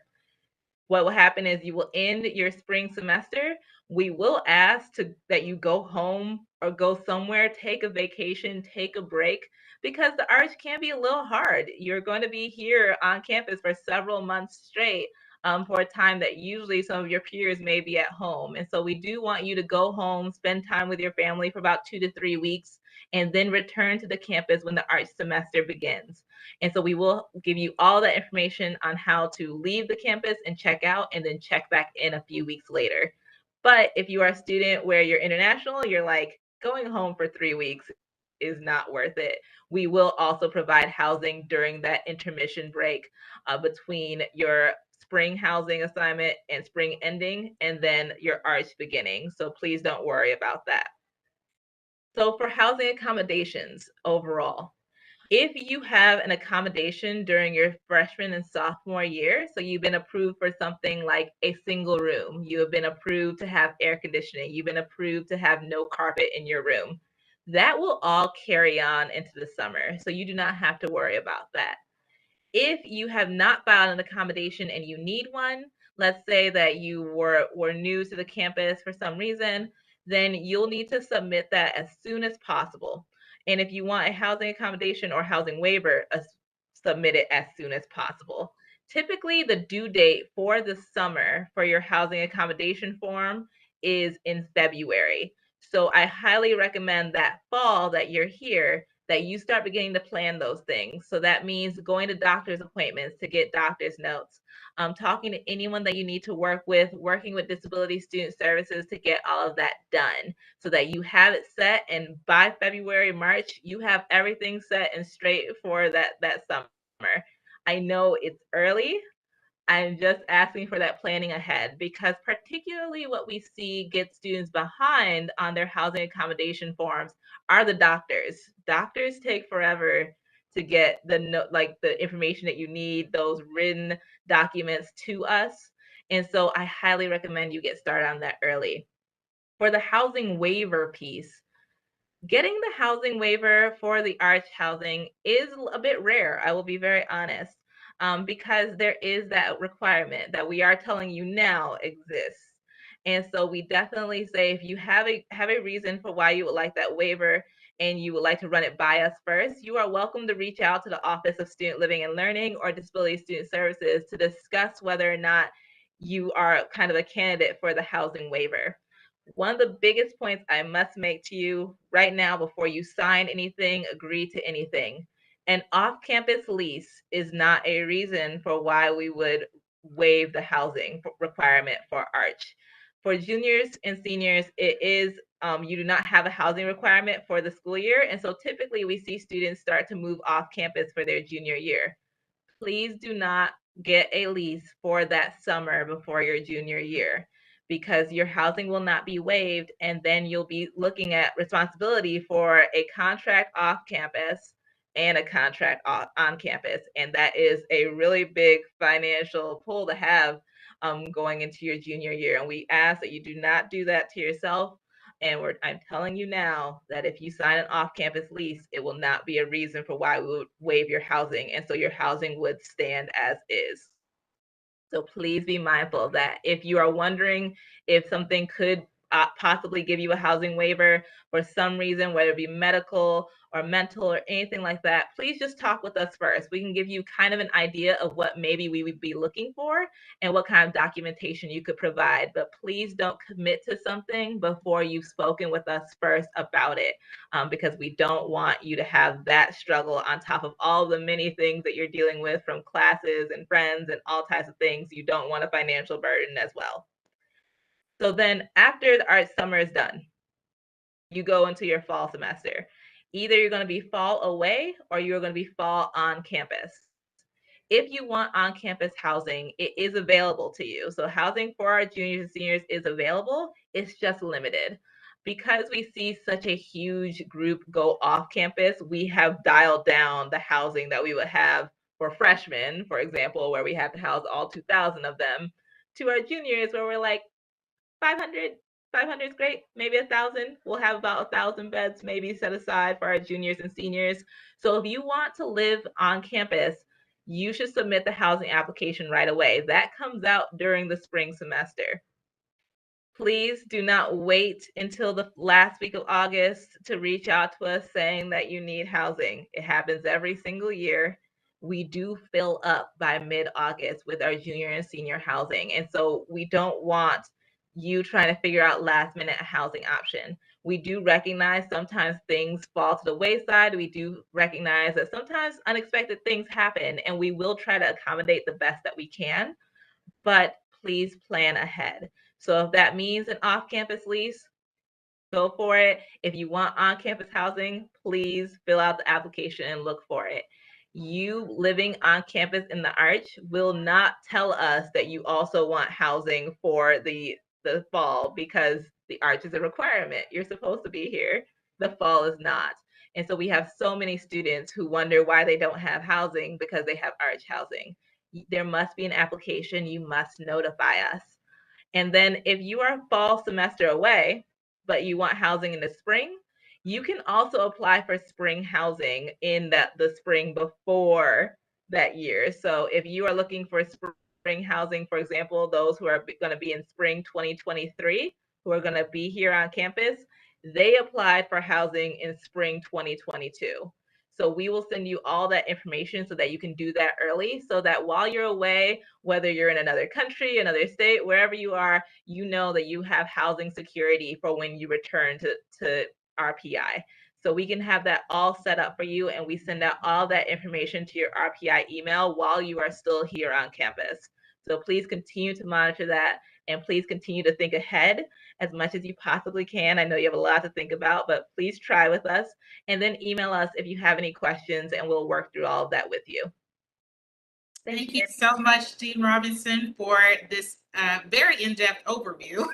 What will happen is you will end your spring semester. We will ask that you go home or go somewhere, take a vacation, take a break, because the Arch can be a little hard. You're going to be here on campus for several months straight for a time that usually some of your peers may be at home. And so we do want you to go home, spend time with your family for about 2 to 3 weeks, and then return to the campus when the Arch semester begins. And so we will give you all that information on how to leave the campus and check out, and then check back in a few weeks later. But if you are a student where you're international, you're like, going home for 3 weeks is not worth it. We will also provide housing during that intermission break between your spring housing assignment and spring ending, and then your Arch beginning. So please don't worry about that. So for housing accommodations overall, if you have an accommodation during your freshman and sophomore year, so you've been approved for something like a single room, you have been approved to have air conditioning, you've been approved to have no carpet in your room, that will all carry on into the summer. So you do not have to worry about that. If you have not filed an accommodation and you need one, let's say that you were new to the campus for some reason, then you'll need to submit that as soon as possible. And if you want a housing accommodation or housing waiver, submit it as soon as possible. Typically, the due date for the summer for your housing accommodation form is in February. So I highly recommend that fall that you're here, that you start beginning to plan those things. So that means going to doctor's appointments to get doctor's notes, talking to anyone that you need to work with, working with Disability Student Services to get all of that done so that you have it set. And by February, March, you have everything set and straight for that summer. I know it's early. I'm just asking for that planning ahead, because particularly what we see get students behind on their housing accommodation forms are the doctors. Doctors take forever to get the information that you need, those written documents to us. And so I highly recommend you get started on that early. For the housing waiver piece, getting the housing waiver for the arch housing is a bit rare, I will be very honest, because there is that requirement that we are telling you now exists. And so we definitely say, if you have a reason for why you would like that waiver and you would like to run it by us first, you are welcome to reach out to the Office of Student Living and Learning or Disability Student Services to discuss whether or not you are kind of a candidate for the housing waiver. One of the biggest points I must make to you right now before you sign anything, agree to anything, an off-campus lease is not a reason for why we would waive the housing requirement for Arch. For juniors and seniors, it is you do not have a housing requirement for the school year, and so typically we see students start to move off campus for their junior year. Please do not get a lease for that summer before your junior year, because your housing will not be waived, and then you'll be looking at responsibility for a contract off campus and a contract on campus. And that is a really big financial pull to have going into your junior year. And we ask that you do not do that to yourself. And I'm telling you now that if you sign an off-campus lease, it will not be a reason for why we would waive your housing. And so your housing would stand as is. So please be mindful of that. If you are wondering if something could possibly give you a housing waiver for some reason, whether it be medical or mental or anything like that, please just talk with us first. We can give you kind of an idea of what maybe we would be looking for and what kind of documentation you could provide. But please don't commit to something before you've spoken with us first about it, because we don't want you to have that struggle on top of all the many things that you're dealing with from classes and friends and all types of things. You don't want a financial burden as well. So then after the art summer is done, you go into your fall semester. Either you're going to be fall away or you're going to be fall on campus. If you want on-campus housing, it is available to you. So housing for our juniors and seniors is available. It's just limited. Because we see such a huge group go off campus, we have dialed down the housing that we would have for freshmen, for example, where we have to house all 2,000 of them, to our juniors where we're like 500 is great, maybe 1,000. We'll have about 1,000 beds maybe set aside for our juniors and seniors. So if you want to live on campus, you should submit the housing application right away. That comes out during the spring semester. Please do not wait until the last week of August to reach out to us saying that you need housing. It happens every single year. We do fill up by mid-August with our junior and senior housing. And so we don't want you trying to figure out last minute housing option. We do recognize sometimes things fall to the wayside. We do recognize that sometimes unexpected things happen, and we will try to accommodate the best that we can, but please plan ahead. So if that means an off-campus lease, go for it. If you want on-campus housing, please fill out the application and look for it. You living on campus in the Arch will not tell us that you also want housing for the fall, because the Arch is a requirement. You're supposed to be here. The fall is not. And so we have so many students who wonder why they don't have housing because they have Arch housing. There must be an application. You must notify us. And then if you are fall semester away, but you want housing in the spring, you can also apply for spring housing in the spring before that year. So if you are looking for spring housing, for example, those who are going to be in spring 2023, who are going to be here on campus, they applied for housing in spring 2022. So we will send you all that information so that you can do that early, so that while you're away, whether you're in another country, another state, wherever you are, you know that you have housing security for when you return to RPI. So we can have that all set up for you, and we send out all that information to your RPI email while you are still here on campus. So please continue to monitor that, and please continue to think ahead as much as you possibly can. I know you have a lot to think about, but please try with us, and then email us if you have any questions, and we'll work through all of that with you. Thank you so much, Dean Robinson, for this very in-depth overview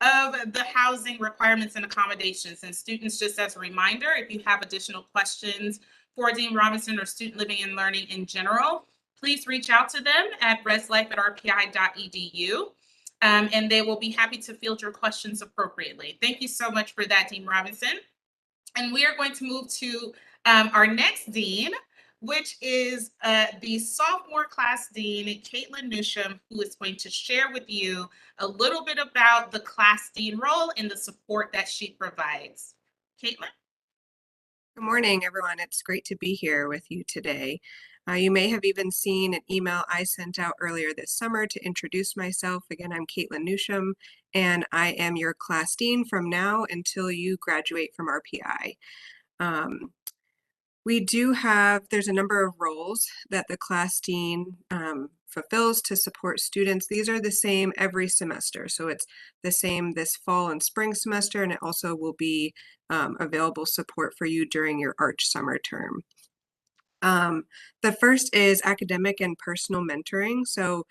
of the housing requirements and accommodations. And students, just as a reminder, if you have additional questions for Dean Robinson or student living and learning in general, please reach out to them at reslife@rpi.edu, and they will be happy to field your questions appropriately. Thank you so much for that, Dean Robinson. And we are going to move to our next dean, which is the sophomore class dean, Caitlin Newsham, who is going to share with you a little bit about the class dean role and the support that she provides. Caitlin? Good morning, everyone. It's great to be here with you today. You may have even seen an email I sent out earlier this summer to introduce myself. Again, I'm Caitlin Newsham, and I am your class dean from now until you graduate from RPI. There's a number of roles that the class dean fulfills to support students. These are the same every semester. So it's the same this fall and spring semester, and it also will be available support for you during your Arch summer term. The first is academic and personal mentoring. So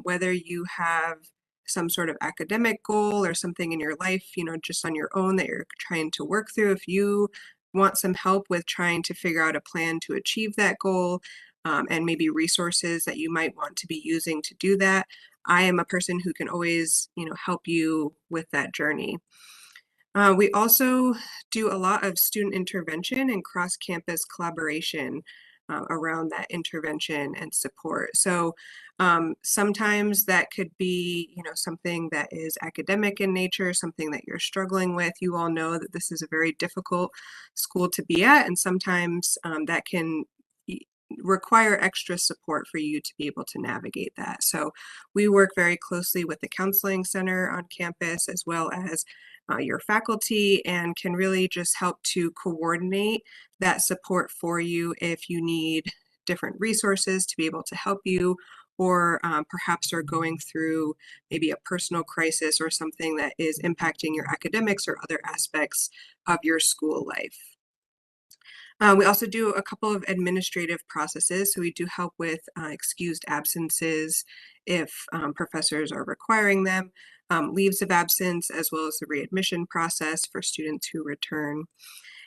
whether you have some sort of academic goal or something in your life, just on your own that you're trying to work through, if you want some help with trying to figure out a plan to achieve that goal, and maybe resources that you might want to be using to do that, I am a person who can always, help you with that journey. We also do a lot of student intervention and cross-campus collaboration around that intervention and support. So sometimes that could be, something that is academic in nature, something that you're struggling with. You all know that this is a very difficult school to be at, and sometimes that can require extra support for you to be able to navigate that. So we work very closely with the counseling center on campus, as well as your faculty, and can really just help to coordinate that support for you if you need different resources to be able to help you, or perhaps are going through maybe a personal crisis or something that is impacting your academics or other aspects of your school life. We also do a couple of administrative processes. So we do help with excused absences if professors are requiring them, leaves of absence, as well as the readmission process for students who return.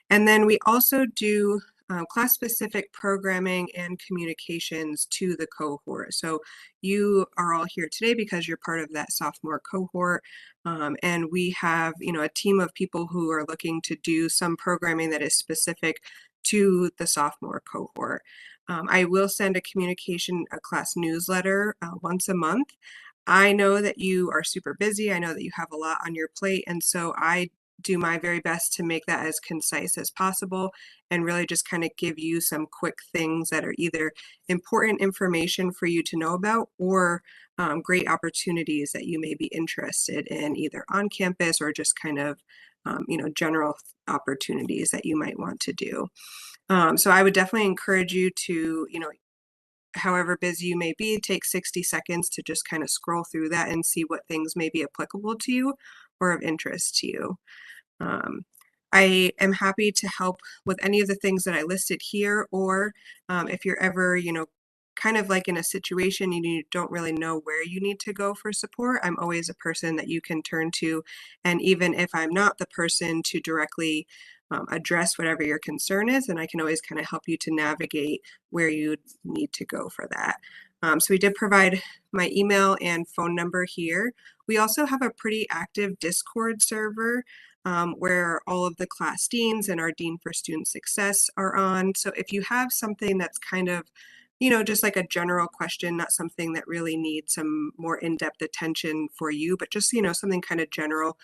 And then we also do class-specific programming and communications to the cohort. So you are all here today because you're part of that sophomore cohort. And we have, a team of people who are looking to do some programming that is specific to the sophomore cohort. I will send a class newsletter once a month. I know that you are super busy. I know that you have a lot on your plate. And so I do my very best to make that as concise as possible and really just kind of give you some quick things that are either important information for you to know about, or great opportunities that you may be interested in either on campus or just kind of general opportunities that you might want to do. So I would definitely encourage you to, however busy you may be, take 60 seconds to just kind of scroll through that and see what things may be applicable to you or of interest to you. I am happy to help with any of the things that I listed here, or if you're ever, kind of like in a situation you don't really know where you need to go for support, I'm always a person that you can turn to. And even if I'm not the person to directly address whatever your concern is, and I can always kind of help you to navigate where you need to go for that. So we did provide my email and phone number here. We also have a pretty active Discord server where all of the class deans and our Dean for Student Success are on. So if you have something that's kind of, just like a general question, not something that really needs some more in-depth attention for you, but just, something kind of general,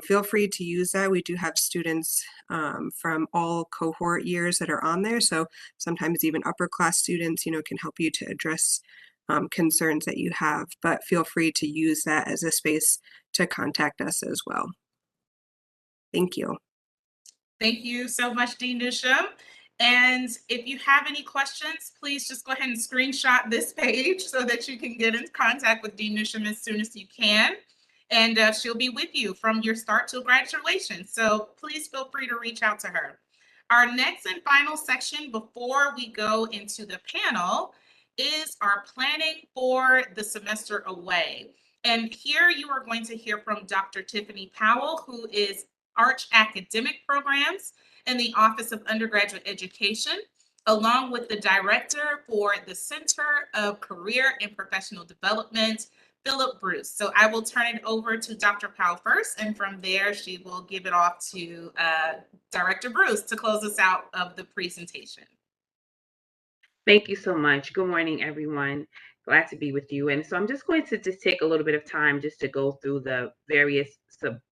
feel free to use that. We do have students from all cohort years that are on there. So sometimes even upper class students, can help you to address concerns that you have, but feel free to use that as a space to contact us as well. Thank you. Thank you so much, Dean Newsham. And if you have any questions, please just go ahead and screenshot this page so that you can get in contact with Dean Newsham as soon as you can. And she'll be with you from your start till graduation. So please feel free to reach out to her. Our next and final section before we go into the panel is our planning for the semester away. And here you are going to hear from Dr. Tiffany Powell, who is Arch Academic Programs in the Office of Undergraduate Education, along with the Director for the Center of Career and Professional Development, Philip Bruce. So I will turn it over to Dr. Powell first, and from there she will give it off to Director Bruce to close us out of the presentation. Thank you so much. Good morning, everyone. Glad to be with you. And so I'm just going to just take a little bit of time just to go through the various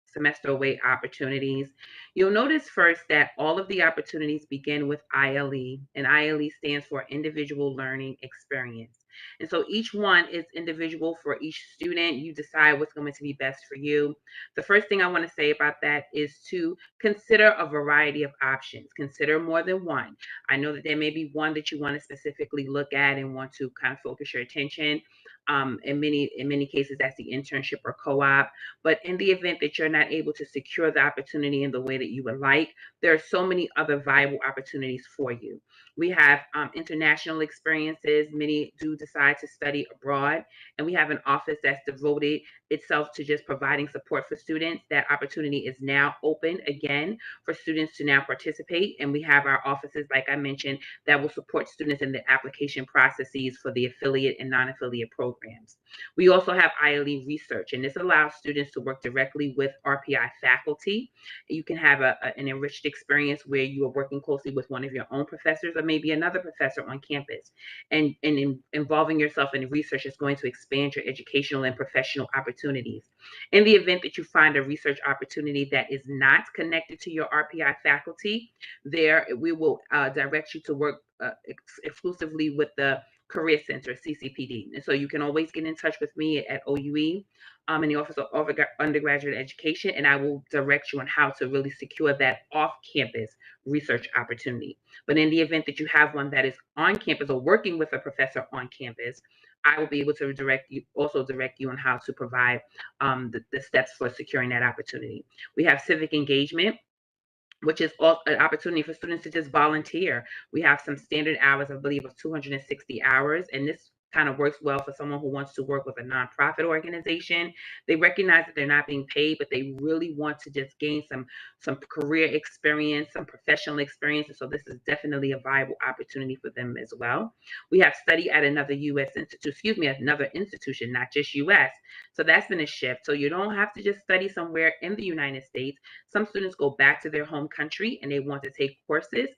semester away opportunities. You'll notice first that all of the opportunities begin with ILE, and ILE stands for Individual Learning Experience. And so each one is individual for each student. You decide what's going to be best for you. The first thing I want to say about that is to consider a variety of options. Consider more than one. I know that there may be one that you want to specifically look at and want to kind of focus your attention. In many cases, that's the internship or co-op. But in the event that you're not able to secure the opportunity in the way that you would like, there are so many other viable opportunities for you. We have international experiences. Many do decide to study abroad, and we have an office that's devoted itself to just providing support for students. That opportunity is now open again for students to now participate, and we have our offices, like I mentioned, that will support students in the application processes for the affiliate and non-affiliate programs. We also have ILE research, and this allows students to work directly with RPI faculty. You can have an enriched experience where you are working closely with one of your own professors or maybe another professor on campus. And involving yourself in research is going to expand your educational and professional opportunities. In the event that you find a research opportunity that is not connected to your RPI faculty, there we will direct you to work exclusively with the Career Center, CCPD. And so you can always get in touch with me at OUE in the Office of Undergraduate Education, and I will direct you on how to really secure that off-campus research opportunity. But in the event that you have one that is on campus or working with a professor on campus, I will be able to direct you on how to provide the steps for securing that opportunity. We have civic engagement, which is an opportunity for students to just volunteer. We have some standard hours, I believe, of 260 hours, and this kind of works well for someone who wants to work with a nonprofit organization. They recognize that they're not being paid, but they really want to just gain some career experience, some professional experience. And so this is definitely a viable opportunity for them as well. We have study at another another institution, not just US. So that's been a shift. So you don't have to just study somewhere in the United States. Some students go back to their home country and they want to take courses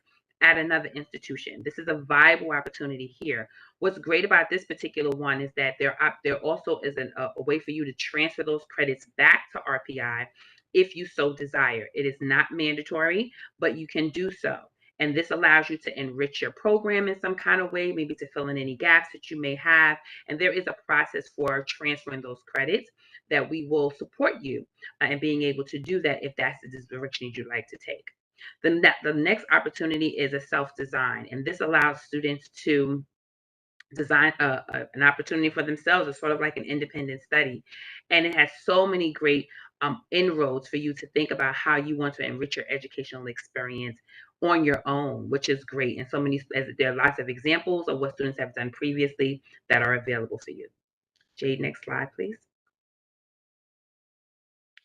at another institution. This is a viable opportunity here. What's great about this particular one is that there also is a way for you to transfer those credits back to RPI if you so desire. It is not mandatory, but you can do so. And this allows you to enrich your program in some kind of way, maybe to fill in any gaps that you may have. And there is a process for transferring those credits that we will support you in being able to do that if that's the direction you'd like to take. The next opportunity is a self-design, and this allows students to design an opportunity for themselves. It's sort of like an independent study, and it has so many great inroads for you to think about how you want to enrich your educational experience on your own, which is great. And there are lots of examples of what students have done previously that are available for you. Jade, next slide, please.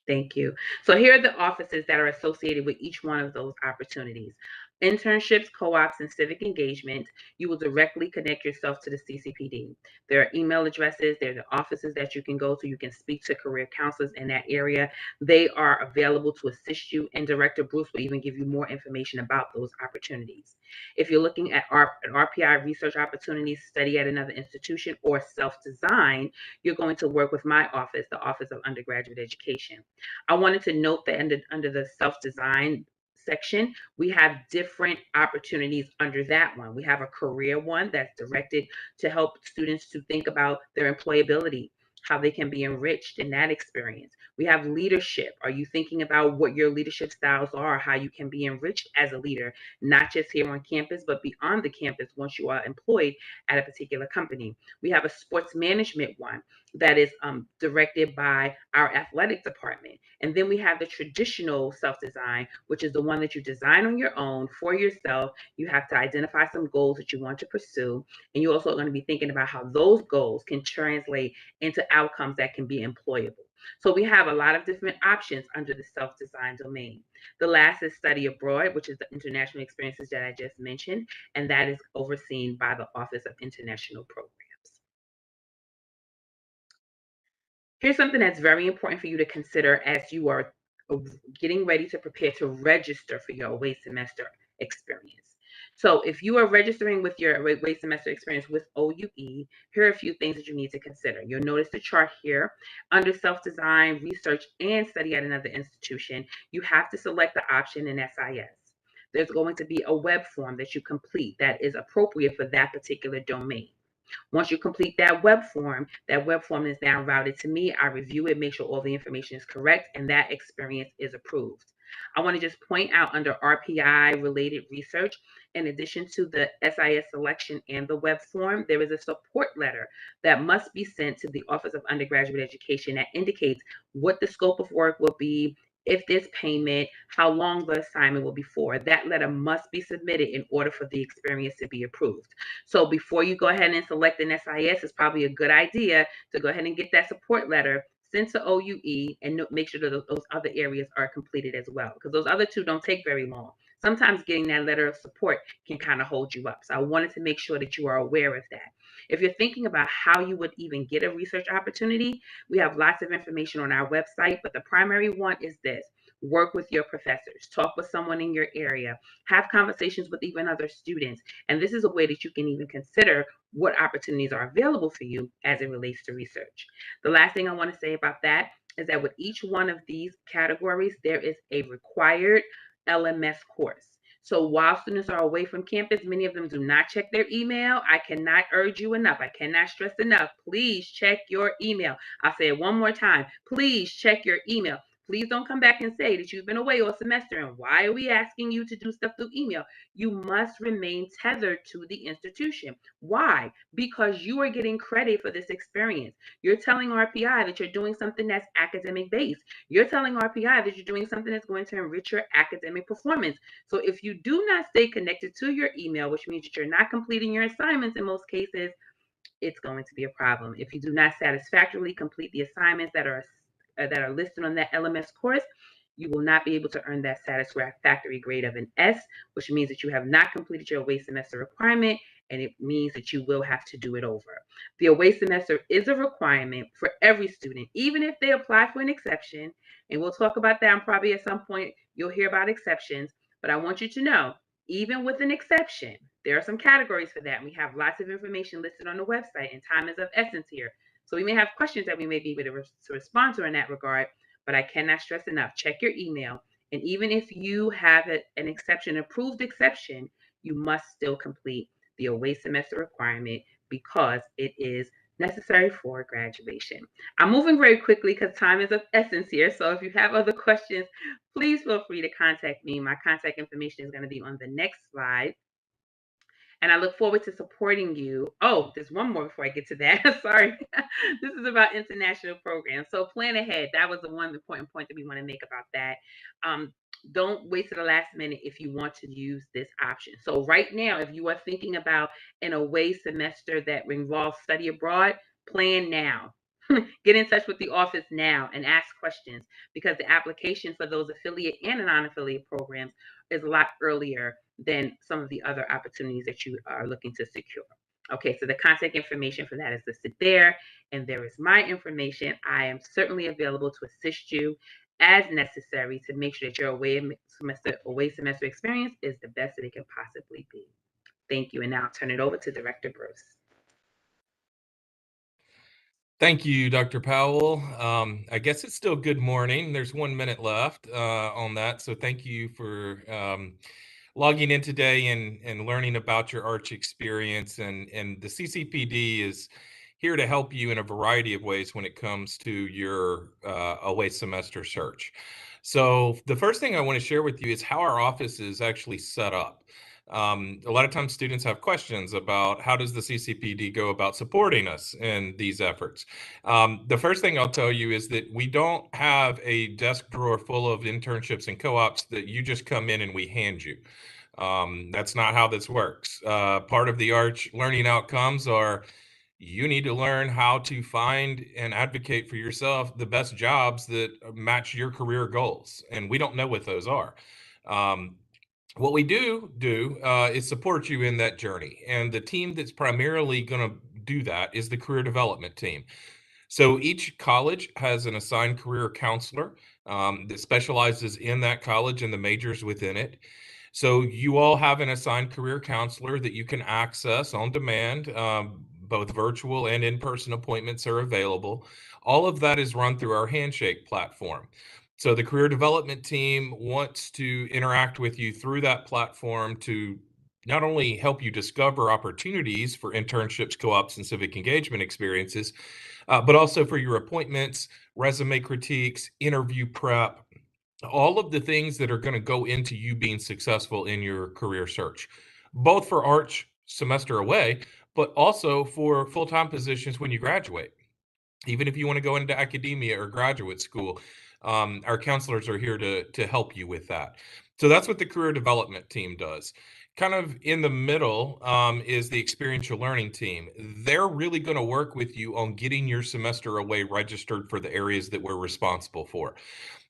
Thank you. So here are the offices that are associated with each one of those opportunities. Internships, co-ops, and civic engagement, you will directly connect yourself to the CCPD. There are email addresses, there are the offices that you can go to. You can speak to career counselors in that area. They are available to assist you, and Director Bruce will even give you more information about those opportunities. If you're looking at RPI research opportunities, study at another institution, or self-design, you're going to work with my office, the Office of Undergraduate Education. I wanted to note that under the self-design section, we have different opportunities under that one. We have a career one that's directed to help students to think about their employability. how they can be enriched in that experience. We have leadership. Are you thinking about what your leadership styles are, how you can be enriched as a leader, not just here on campus, but beyond the campus once you are employed at a particular company? We have a sports management one that is directed by our athletic department. And then we have the traditional self-design, which is the one that you design on your own for yourself. You have to identify some goals that you want to pursue. And you're also going to be thinking about how those goals can translate into outcomes that can be employable. So we have a lot of different options under the self-design domain. The last is study abroad, which is the international experiences that I just mentioned, and that is overseen by the Office of International Programs. Here's something that's very important for you to consider as you are getting ready to prepare to register for your away semester experience. So if you are registering with your away semester experience with OUE, here are a few things that you need to consider. You'll notice the chart here. Under self-design, research, and study at another institution, you have to select the option in SIS. There's going to be a web form that you complete that is appropriate for that particular domain. Once you complete that web form is now routed to me. I review it, make sure all the information is correct, and that experience is approved. I want to just point out under RPI related research, in addition to the SIS selection and the web form, there is a support letter that must be sent to the Office of Undergraduate Education that indicates what the scope of work will be, if there's payment, how long the assignment will be for. That letter must be submitted in order for the experience to be approved. So before you go ahead and select an SIS, it's probably a good idea to go ahead and get that support letter sent to OUE and make sure that those other areas are completed as well, because those other two don't take very long. Sometimes getting that letter of support can kind of hold you up. So I wanted to make sure that you are aware of that. If you're thinking about how you would even get a research opportunity, we have lots of information on our website, but the primary one is this. Work with your professors, talk with someone in your area, have conversations with even other students. And this is a way that you can even consider what opportunities are available for you as it relates to research. The last thing I want to say about that is that with each one of these categories, there is a required LMS course. So while students are away from campus, many of them do not check their email. I cannot urge you enough. I cannot stress enough. Please check your email. I'll say it one more time. Please check your email. Please don't come back and say that you've been away all semester and why are we asking you to do stuff through email? You must remain tethered to the institution. Why? Because you are getting credit for this experience. You're telling RPI that you're doing something that's academic based. You're telling RPI that you're doing something that's going to enrich your academic performance. So if you do not stay connected to your email, which means that you're not completing your assignments in most cases, it's going to be a problem. If you do not satisfactorily complete the assignments that are listed on that LMS course, you will not be able to earn that satisfactory grade of an S, which means that you have not completed your away semester requirement, and it means that you will have to do it over. The away semester is a requirement for every student, even if they apply for an exception, and we'll talk about that, and probably at some point you'll hear about exceptions, but I want you to know, even with an exception, there are some categories for that, and we have lots of information listed on the website, and time is of essence here. So we may have questions that we may be able to respond to in that regard, but I cannot stress enough, check your email. And even if you have an exception, approved exception, you must still complete the away semester requirement because it is necessary for graduation. I'm moving very quickly because time is of essence here. So if you have other questions, please feel free to contact me. My contact information is going to be on the next slide. And I look forward to supporting you. Oh, there's one more before I get to that. Sorry. This is about international programs. So plan ahead. That was the one important point that we want to make about that. Don't wait to the last minute if you want to use this option. So right now, if you are thinking about an away semester that involves study abroad, plan now. Get in touch with the office now and ask questions because the application for those affiliate and non-affiliate programs is a lot earlier than some of the other opportunities that you are looking to secure. Okay, so the contact information for that is listed there, and there is my information. I am certainly available to assist you as necessary to make sure that your away semester experience is the best that it can possibly be. Thank you, and now I'll turn it over to Director Bruce. Thank you, Dr. Powell. I guess it's still good morning. There's 1 minute left on that. So thank you for logging in today and learning about your ARCH experience. And the CCPD here to help you in a variety of ways when it comes to your away semester search. So the first thing I want to share with you is how our office is actually set up. A lot of times students have questions about how does the CCPD go about supporting us in these efforts. The first thing I'll tell you is that we don't have a desk drawer full of internships and co-ops that you just come in and we hand you. That's not how this works. Part of the Arch learning outcomes are you need to learn how to find and advocate for yourself the best jobs that match your career goals. And we don't know what those are. What we do is support you in that journey. And the team that's primarily going to do that is the career development team. So each college has an assigned career counselor that specializes in that college and the majors within it. So you all have an assigned career counselor that you can access on demand. Both virtual and in-person appointments are available. All of that is run through our Handshake platform. So the career development team wants to interact with you through that platform to not only help you discover opportunities for internships, co-ops, and civic engagement experiences, but also for your appointments, resume critiques, interview prep, all of the things that are going to go into you being successful in your career search, both for Arch semester away, but also for full-time positions when you graduate. Even if you want to go into academia or graduate school, our counselors are here to help you with that. So that's what the career development team does. Kind of in the middle is the experiential learning team. They're really going to work with you on getting your semester away registered for the areas that we're responsible for.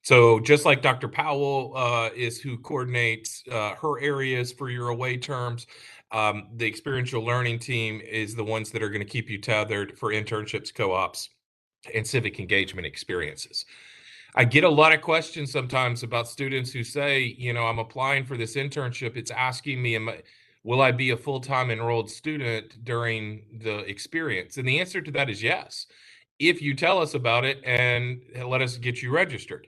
So just like Dr. Powell is who coordinates her areas for your away terms, the experiential learning team is the ones that are going to keep you tethered for internships, co-ops, and civic engagement experiences. I get a lot of questions sometimes about students who say, you know, I'm applying for this internship. It's asking me, will I be a full-time enrolled student during the experience? And the answer to that is yes, if you tell us about it and let us get you registered.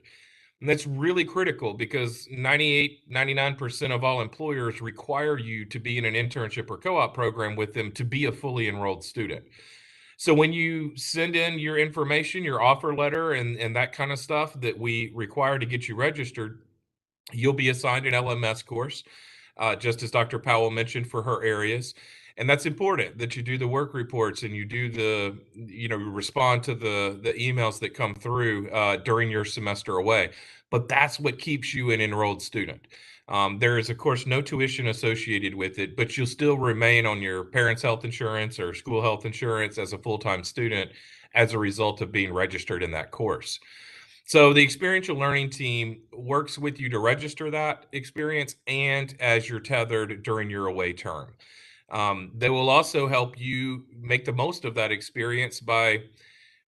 And that's really critical because 98, 99% of all employers require you to be in an internship or co-op program with them to be a fully enrolled student. So when you send in your information, your offer letter and that kind of stuff that we require to get you registered, you'll be assigned an LMS course, just as Dr. Powell mentioned for her areas. And that's important that you do the work reports and you do the, you know, respond to the emails that come through during your semester away. But that's what keeps you an enrolled student. There is, of course, no tuition associated with it, but you'll still remain on your parents' health insurance or school health insurance as a full-time student as a result of being registered in that course. So the experiential learning team works with you to register that experience and as you're tethered during your away term. They will also help you make the most of that experience by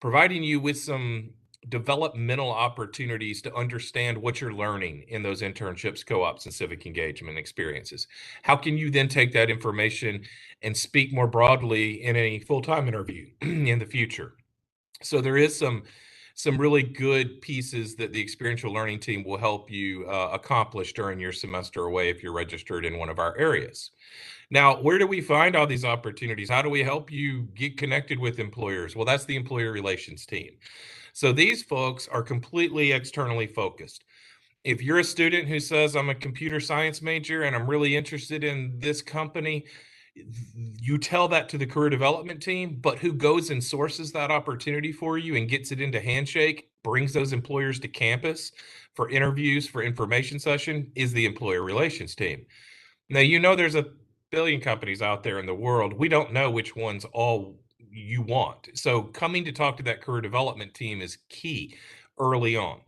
providing you with some developmental opportunities to understand what you're learning in those internships, co-ops, and civic engagement experiences. How can you then take that information and speak more broadly in a full-time interview in the future? So there is some really good pieces that the experiential learning team will help you accomplish during your semester away if you're registered in one of our areas. Now, where do we find all these opportunities? How do we help you get connected with employers? Well, that's the employer relations team. So these folks are completely externally focused. If you're a student who says, I'm a computer science major and I'm really interested in this company, you tell that to the career development team, but who goes and sources that opportunity for you and gets it into Handshake, brings those employers to campus for interviews, for information session, is the employer relations team. Now, you know, there's a billion companies out there in the world. We don't know which ones all you want. So coming to talk to that career development team is key early on.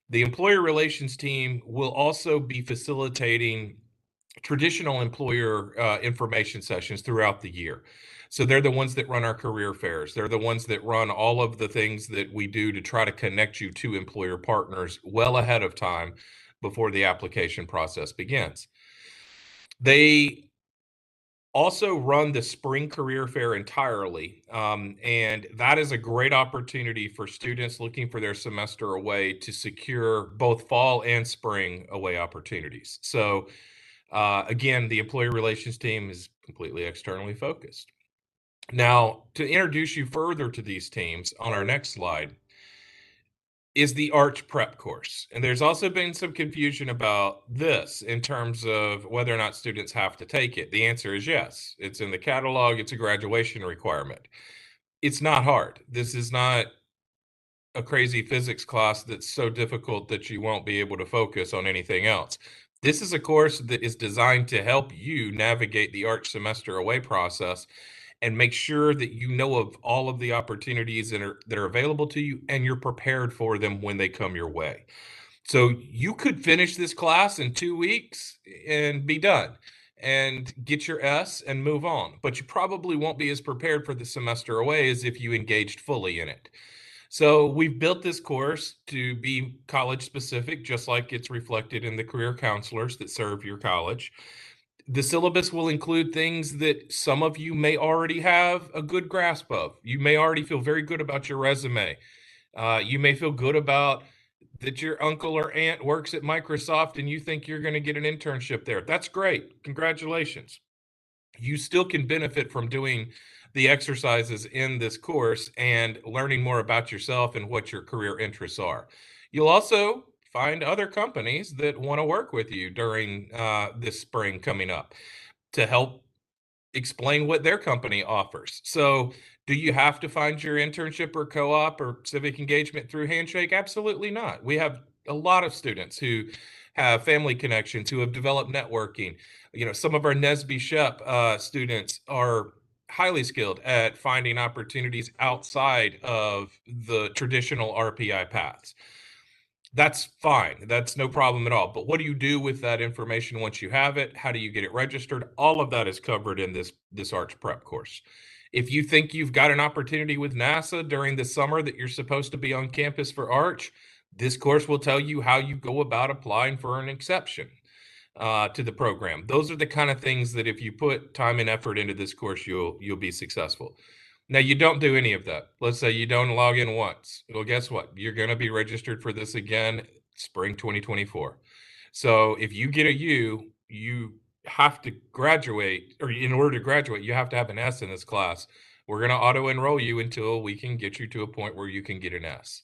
The employer relations team will also be facilitating traditional employer information sessions throughout the year. So they're the ones that run our career fairs. They're the ones that run all of the things that we do to try to connect you to employer partners well ahead of time before the application process begins. They also run the spring career fair entirely. And that is a great opportunity for students looking for their semester away to secure both fall and spring away opportunities. So again, the employee relations team is completely externally focused. Now, to introduce you further to these teams on our next slide is the Arch Prep course. And there's also been some confusion about this in terms of whether or not students have to take it. The answer is yes. It's in the catalog. It's a graduation requirement. It's not hard. This is not a crazy physics class that's so difficult that you won't be able to focus on anything else. This is a course that is designed to help you navigate the Arch semester away process and make sure that you know of all of the opportunities that are available to you and you're prepared for them when they come your way. So you could finish this class in 2 weeks and be done and get your S and move on, but you probably won't be as prepared for the semester away as if you engaged fully in it. So we've built this course to be college specific, just like it's reflected in the career counselors that serve your college. The syllabus will include things that some of you may already have a good grasp of. You may already feel very good about your resume. You may feel good about that your uncle or aunt works at Microsoft and you think you're going to get an internship there. That's great. Congratulations. You still can benefit from doing the exercises in this course and learning more about yourself and what your career interests are. You'll also find other companies that want to work with you during this spring coming up to help explain what their company offers. So, do you have to find your internship or co-op or civic engagement through Handshake? Absolutely not. We have a lot of students who have family connections, who have developed networking. Some of our NSBE SHEP students are highly skilled at finding opportunities outside of the traditional RPI paths. That's fine. That's no problem at all. But what do you do with that information once you have it? How do you get it registered? All of that is covered in this Arch Prep course. If you think you've got an opportunity with NASA during the summer that you're supposed to be on campus for Arch, this course will tell you how you go about applying for an exception to the program. Those are the kind of things that if you put time and effort into this course, you'll be successful. Now, you don't do any of that. Let's say you don't log in once. Well, guess what? You're going to be registered for this again spring 2024. So if you get a U, you have to graduate, or in order to graduate, you have to have an S in this class. We're going to auto enroll you until we can get you to a point where you can get an S.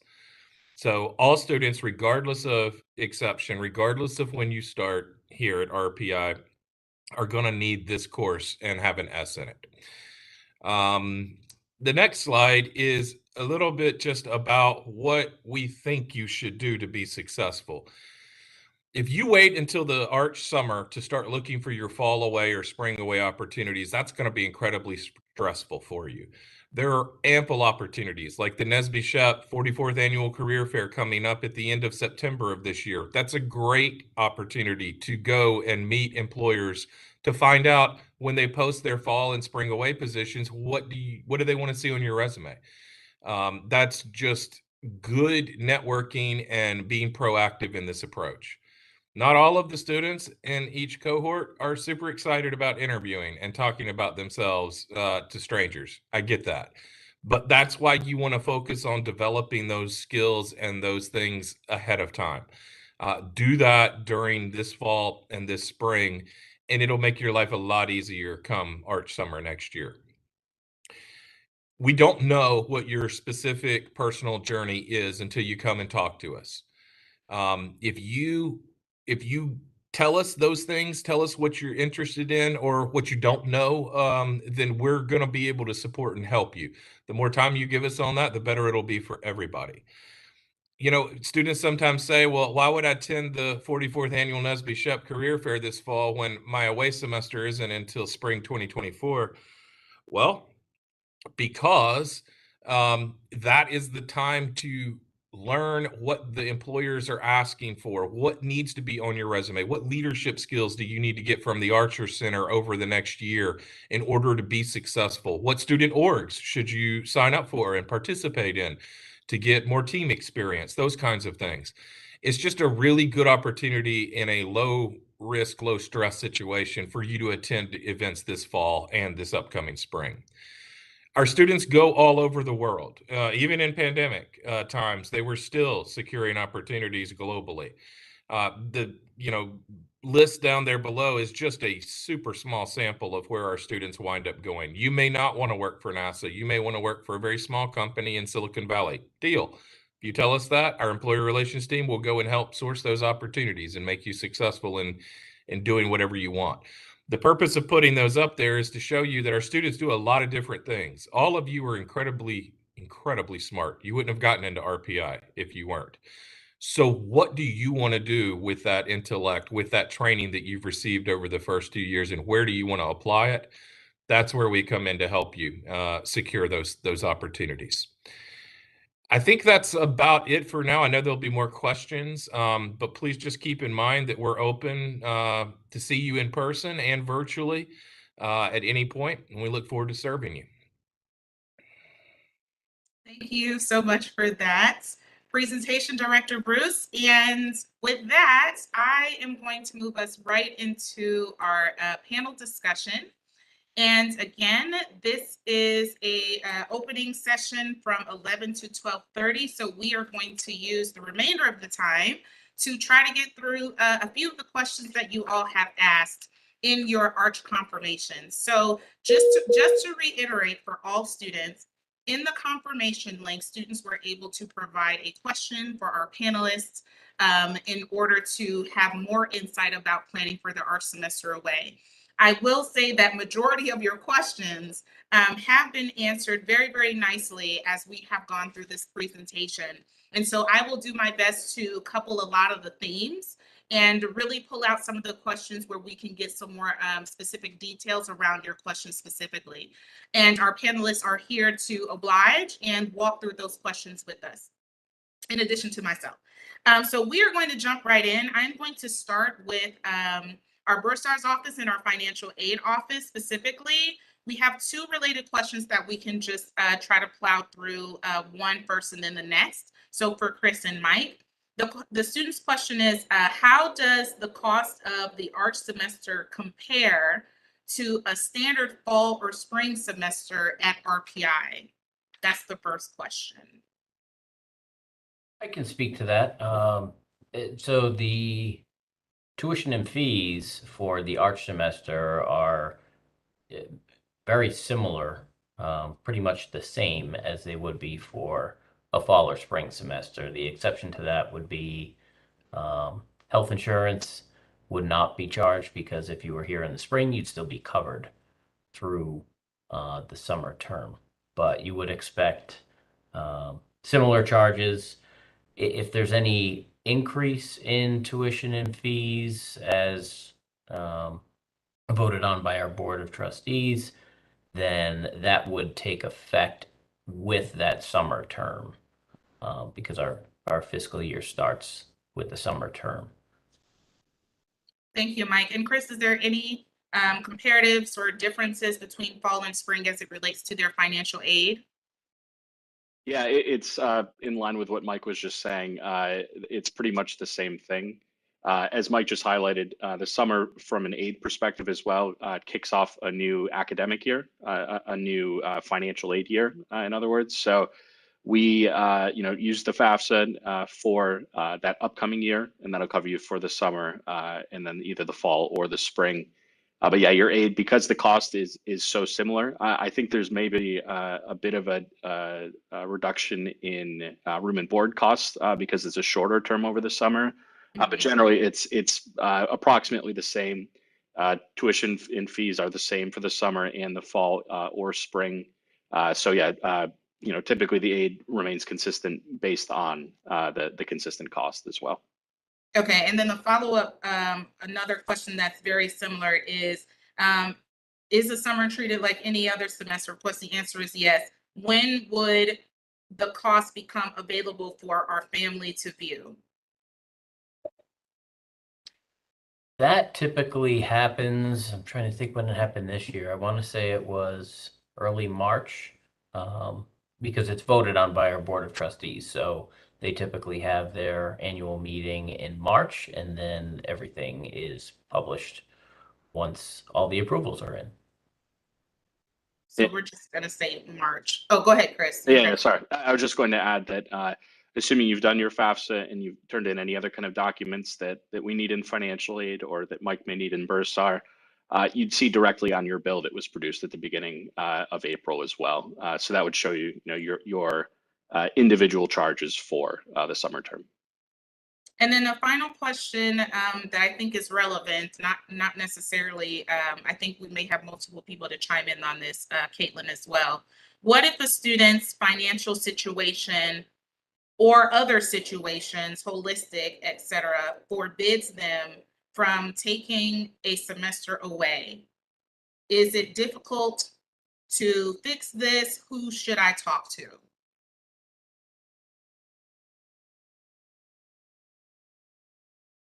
So all students, regardless of exception, regardless of when you start here at RPI, are going to need this course and have an S in it. The next slide is a little bit just about what we think you should do to be successful. If you wait until the Arch summer to start looking for your fall away or spring away opportunities, that's going to be incredibly stressful for you. There are ample opportunities like the NSBE SHEP 44th Annual Career Fair coming up at the end of September of this year. That's a great opportunity to go and meet employers to find out when they post their fall and spring away positions, what do they want to see on your resume? That's just good networking and being proactive in this approach. Not all of the students in each cohort are super excited about interviewing and talking about themselves to strangers. I get that. But that's why you want to focus on developing those skills and those things ahead of time. Do that during this fall and this spring, and it'll make your life a lot easier come Arch summer next year. We don't know what your specific personal journey is until you come and talk to us. If you tell us those things, tell us what you're interested in or what you don't know, then we're going to be able to support and help you. The more time you give us on that, the better it'll be for everybody. Students sometimes say, well, why would I attend the 44th Annual NSBE SHEP Career Fair this fall when my away semester isn't until spring 2024? Well, because that is the time to learn what the employers are asking for, what needs to be on your resume, what leadership skills do you need to get from the Archer Center over the next year in order to be successful, what student orgs should you sign up for and participate in to get more team experience, those kinds of things. It's just a really good opportunity in a low risk, low stress situation for you to attend events this fall and this upcoming spring. Our students go all over the world. Even in pandemic times, they were still securing opportunities globally. list down there below is just a super small sample of where our students wind up going. You may not want to work for NASA. You may want to work for a very small company in Silicon Valley. Deal. If you tell us that, our employer relations team will go and help source those opportunities and make you successful in doing whatever you want. The purpose of putting those up there is to show you that our students do a lot of different things. All of you are incredibly smart. You wouldn't have gotten into RPI if you weren't. So what do you want to do with that intellect, with that training that you've received over the first 2 years, and where do you want to apply it? That's where we come in to help you secure those opportunities. I think that's about it for now. I know there'll be more questions, but please just keep in mind that we're open to see you in person and virtually at any point, and we look forward to serving you. Thank you so much for that presentation, Director Bruce. And with that, I am going to move us right into our panel discussion. And again, this is a opening session from 11 to 12:30. So we are going to use the remainder of the time to try to get through a few of the questions that you all have asked in your ARCH confirmation. So just to reiterate for all students, in the confirmation link, students were able to provide a question for our panelists in order to have more insight about planning for the ARCH semester away. I will say that majority of your questions have been answered very, very nicely as we have gone through this presentation. And so I will do my best to couple a lot of the themes and really pull out some of the questions where we can get some more specific details around your question specifically. And our panelists are here to oblige and walk through those questions with us, in addition to myself. So we are going to jump right in. I'm going to start with our Bursar's office and our financial aid office specifically. We have two related questions that we can just try to plow through, one first and then the next. So for Chris and Mike, the student's question is, how does the cost of the ARCH semester compare to a standard fall or spring semester at RPI? That's the first question. I can speak to that. So the tuition and fees for the ARCH semester are very similar, pretty much the same as they would be for a fall or spring semester. The exception to that would be health insurance would not be charged, because if you were here in the spring, you'd still be covered through the summer term. But you would expect similar charges. If there's any increase in tuition and fees as voted on by our Board of Trustees, then that would take effect with that summer term, because our fiscal year starts with the summer term. Thank you, Mike. And Chris, is there any comparatives or differences between fall and spring as it relates to their financial aid? Yeah, it's in line with what Mike was just saying. It's pretty much the same thing. As Mike just highlighted, the summer from an aid perspective as well kicks off a new academic year, a new financial aid year, in other words. So we use the FAFSA for that upcoming year, and that'll cover you for the summer and then either the fall or the spring. But yeah, your aid, because the cost is so similar, I think there's maybe a bit of a reduction in room and board costs because it's a shorter term over the summer. But generally, it's approximately the same. Tuition and fees are the same for the summer and the fall or spring. So yeah, typically the aid remains consistent based on the consistent cost as well. Okay, and then the follow-up, another question that's very similar is the summer treated like any other semester? Of course, the answer is yes. When would the cost become available for our family to view? That typically happens, I'm trying to think when it happened this year. I want to say it was early March, because it's voted on by our Board of Trustees. So they typically have their annual meeting in March, and then everything is published once all the approvals are in. So we're just going to say March. Oh, go ahead, Chris. Yeah, sorry. I was just going to add that assuming you've done your FAFSA and you've turned in any other kind of documents that we need in financial aid or that Mike may need in Bursar, you'd see directly on your bill that was produced at the beginning of April as well. So that would show you, your individual charges for the summer term. And then a final question that I think is relevant, not necessarily, I think we may have multiple people to chime in on this, Caitlin as well. What if a student's financial situation or other situations, holistic, et cetera, forbids them from taking a semester away? Is it difficult to fix this? Who should I talk to?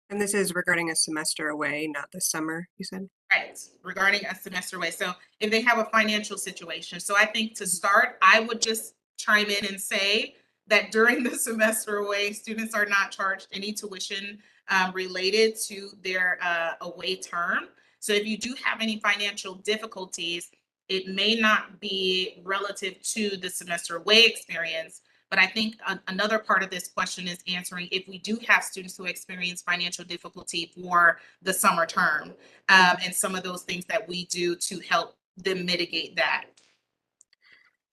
And this is regarding a semester away, not the summer, you said? Right, regarding a semester away. So if they have a financial situation. So I think to start, I would just chime in and say that during the semester away, students are not charged any tuition related to their away term. So if you do have any financial difficulties, it may not be relative to the semester away experience. But I think another part of this question is answering if we do have students who experience financial difficulty for the summer term, and some of those things that we do to help them mitigate that.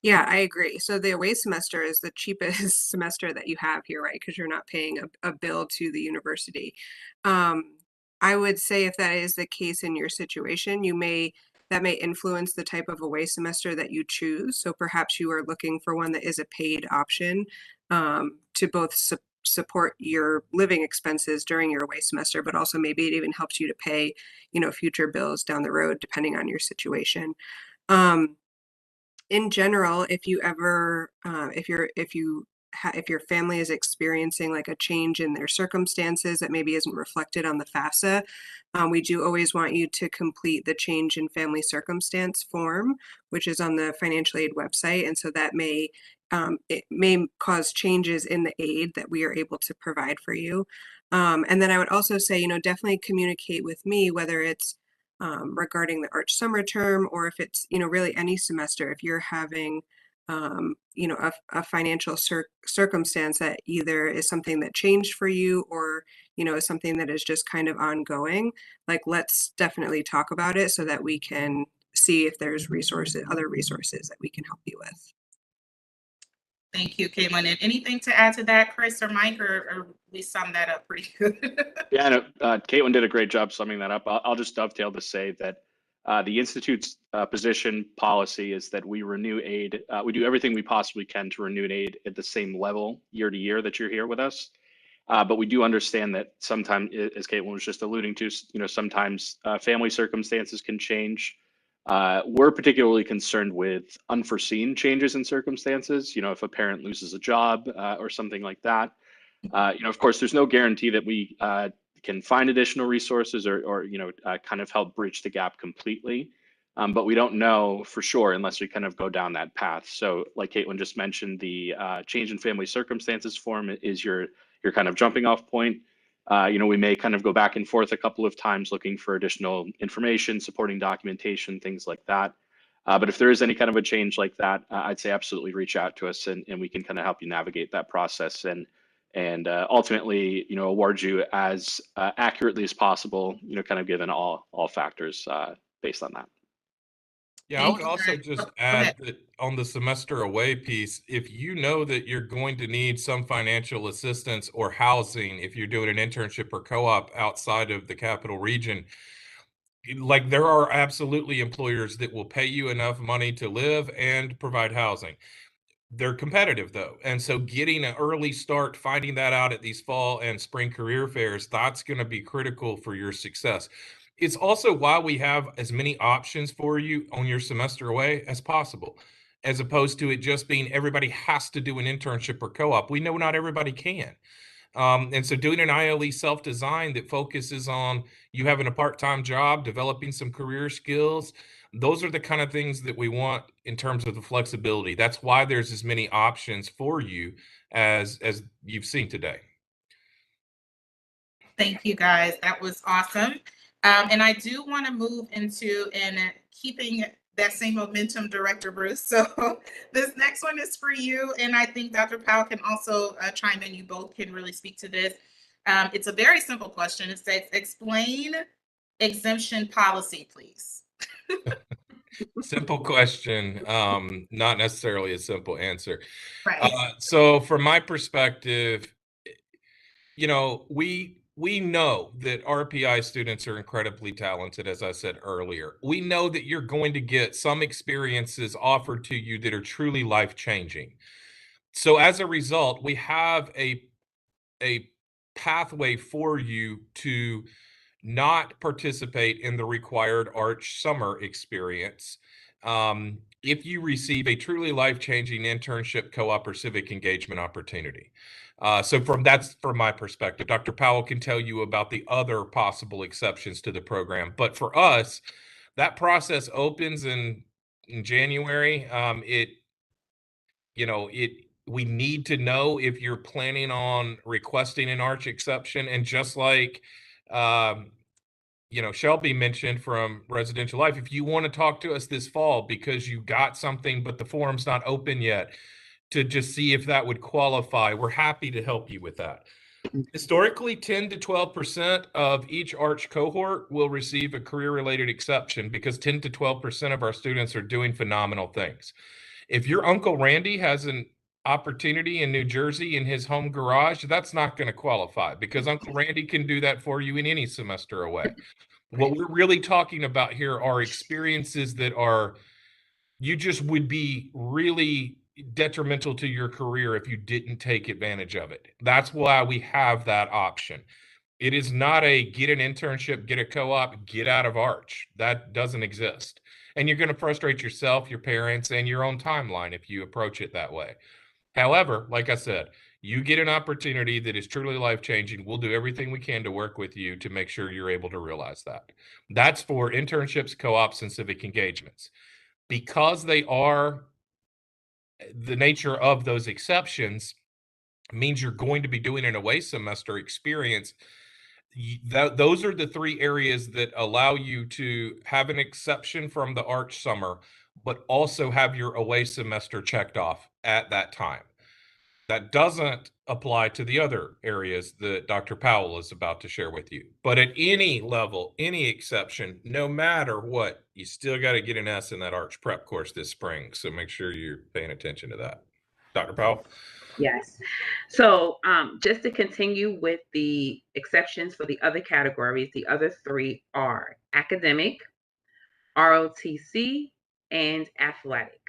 Yeah, I agree. So the away semester is the cheapest semester that you have here, right? Because you're not paying a bill to the university. I would say if that is the case in your situation, that may influence the type of away semester that you choose. So perhaps you are looking for one that is a paid option to both support your living expenses during your away semester, but also maybe it even helps you to pay, future bills down the road, depending on your situation. In general, if you ever, if your family is experiencing like a change in their circumstances that maybe isn't reflected on the FAFSA, we do always want you to complete the change in family circumstance form, which is on the financial aid website. And so that it may cause changes in the aid that we are able to provide for you. And then I would also say, definitely communicate with me, whether it's regarding the Arch summer term, or if it's, really any semester, if you're having, a financial circumstance that either is something that changed for you or, is something that is just kind of ongoing, like, let's definitely talk about it so that we can see if there's other resources that we can help you with. Thank you, Caitlin. And anything to add to that, Chris or Mike, or we summed that up pretty good? Yeah, no, Caitlin did a great job summing that up. I'll just dovetail to say that the Institute's position policy is that we renew aid. We do everything we possibly can to renew aid at the same level year to year that you're here with us. But we do understand that sometimes, as Caitlin was just alluding to, sometimes family circumstances can change. We're particularly concerned with unforeseen changes in circumstances. If a parent loses a job or something like that. Of course, there's no guarantee that we can find additional resources or kind of help bridge the gap completely. But we don't know for sure unless we kind of go down that path. So like Caitlin just mentioned, the change in family circumstances form is your kind of jumping off point. We may kind of go back and forth a couple of times looking for additional information, supporting documentation, things like that. But if there is any kind of a change like that, I'd say absolutely reach out to us and we can kind of help you navigate that process and ultimately, award you as accurately as possible, kind of given all factors based on that. Yeah, I would also just add that on the semester away piece, if you know that you're going to need some financial assistance or housing, if you're doing an internship or co-op outside of the capital region, like there are absolutely employers that will pay you enough money to live and provide housing. They're competitive though. And so getting an early start, finding that out at these fall and spring career fairs, that's going to be critical for your success. It's also why we have as many options for you on your semester away as possible, as opposed to it just being everybody has to do an internship or co-op. We know not everybody can. And so doing an ILE self-design that focuses on you having a part-time job, developing some career skills, those are the kind of things that we want in terms of the flexibility. That's why there's as many options for you as you've seen today. Thank you, guys. That was awesome. And I do want to move into, and keeping that same momentum, Director Bruce. So this next one is for you. And I think Dr. Powell can also chime in. You both can really speak to this. It's a very simple question. It says, explain exemption policy, please. Simple question, not necessarily a simple answer. Right. So from my perspective, you know, we know that RPI students are incredibly talented, as I said earlier. We know that you're going to get some experiences offered to you that are truly life-changing. So as a result, we have a pathway for you to not participate in the required Arch summer experience if you receive a truly life-changing internship, co-op, or civic engagement opportunity. So that's from my perspective. Dr. Powell can tell you about the other possible exceptions to the program. But for us, that process opens in January. We need to know if you're planning on requesting an Arch exception. And just like Shelby mentioned from Residential Life, if you want to talk to us this fall because you got something but the forum's not open yet, to just see if that would qualify, we're happy to help you with that. Historically, 10 to 12% of each Arch cohort will receive a career-related exception because 10 to 12% of our students are doing phenomenal things. If your Uncle Randy has an opportunity in New Jersey in his home garage, that's not going to qualify because Uncle Randy can do that for you in any semester away. What we're really talking about here are experiences that you just would be really detrimental to your career if you didn't take advantage of it. That's why we have that option. It is not a get an internship, get a co-op, get out of Arch. That doesn't exist. And you're going to frustrate yourself, your parents, and your own timeline if you approach it that way. However, like I said, you get an opportunity that is truly life-changing. We'll do everything we can to work with you to make sure you're able to realize that. That's for internships, co-ops, and civic engagements. Because they are the nature of those exceptions, means you're going to be doing an away semester experience. Those are the three areas that allow you to have an exception from the Arch summer, but also have your away semester checked off at that time. That doesn't apply to the other areas that Dr. Powell is about to share with you. But at any level, any exception, no matter what, you still got to get an S in that Arch prep course this spring. So make sure you're paying attention to that. Dr. Powell? Yes. So just to continue with the exceptions for the other categories, the other three are academic, ROTC, and athletic.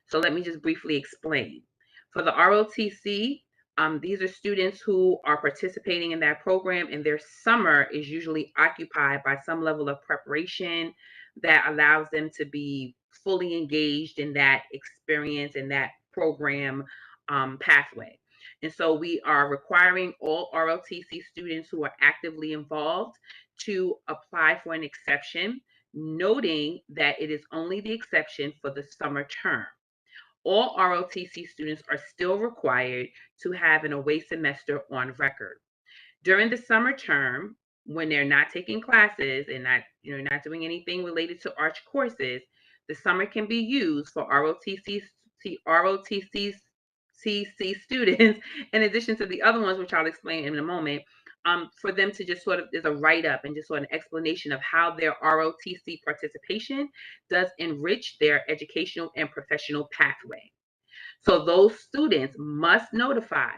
So let me just briefly explain. For the ROTC, these are students who are participating in that program, and their summer is usually occupied by some level of preparation that allows them to be fully engaged in that experience and that program pathway. And so we are requiring all ROTC students who are actively involved to apply for an exception, noting that it is only the exception for the summer term. All ROTC students are still required to have an away semester on record. During the summer term, when they're not taking classes and not doing anything related to Arch courses, the summer can be used for ROTC students, in addition to the other ones, which I'll explain in a moment, for them to just sort of, there's a write-up and just sort of an explanation of how their ROTC participation does enrich their educational and professional pathway. So those students must notify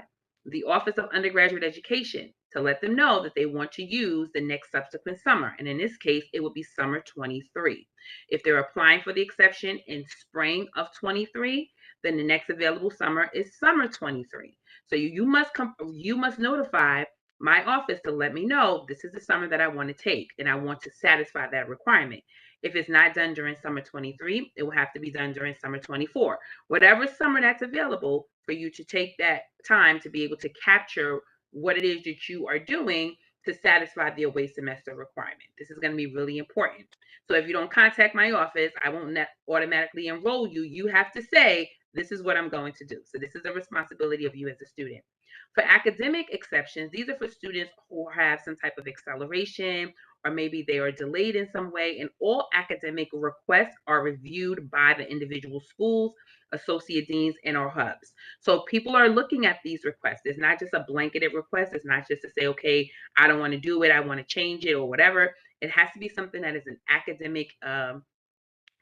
the Office of Undergraduate Education to let them know that they want to use the next subsequent summer. And in this case, it would be summer 23. If they're applying for the exception in spring of 23, then the next available summer is summer 23. So you must notify my office to let me know this is the summer that I want to take, and I want to satisfy that requirement. If it's not done during summer 23, it will have to be done during summer 24. Whatever summer that's available for you to take that time to be able to capture what it is that you are doing to satisfy the away semester requirement. This is going to be really important. So if you don't contact my office, I won't automatically enroll you. You have to say, This is what I'm going to do. So this is a responsibility of you as a student. For academic exceptions, these are for students who have some type of acceleration, or maybe they are delayed in some way, and all academic requests are reviewed by the individual schools, associate deans, and our hubs. So people are looking at these requests. It's not just a blanketed request. It's not just to say, okay, I don't want to do it, I want to change it or whatever. It has to be something that is an academic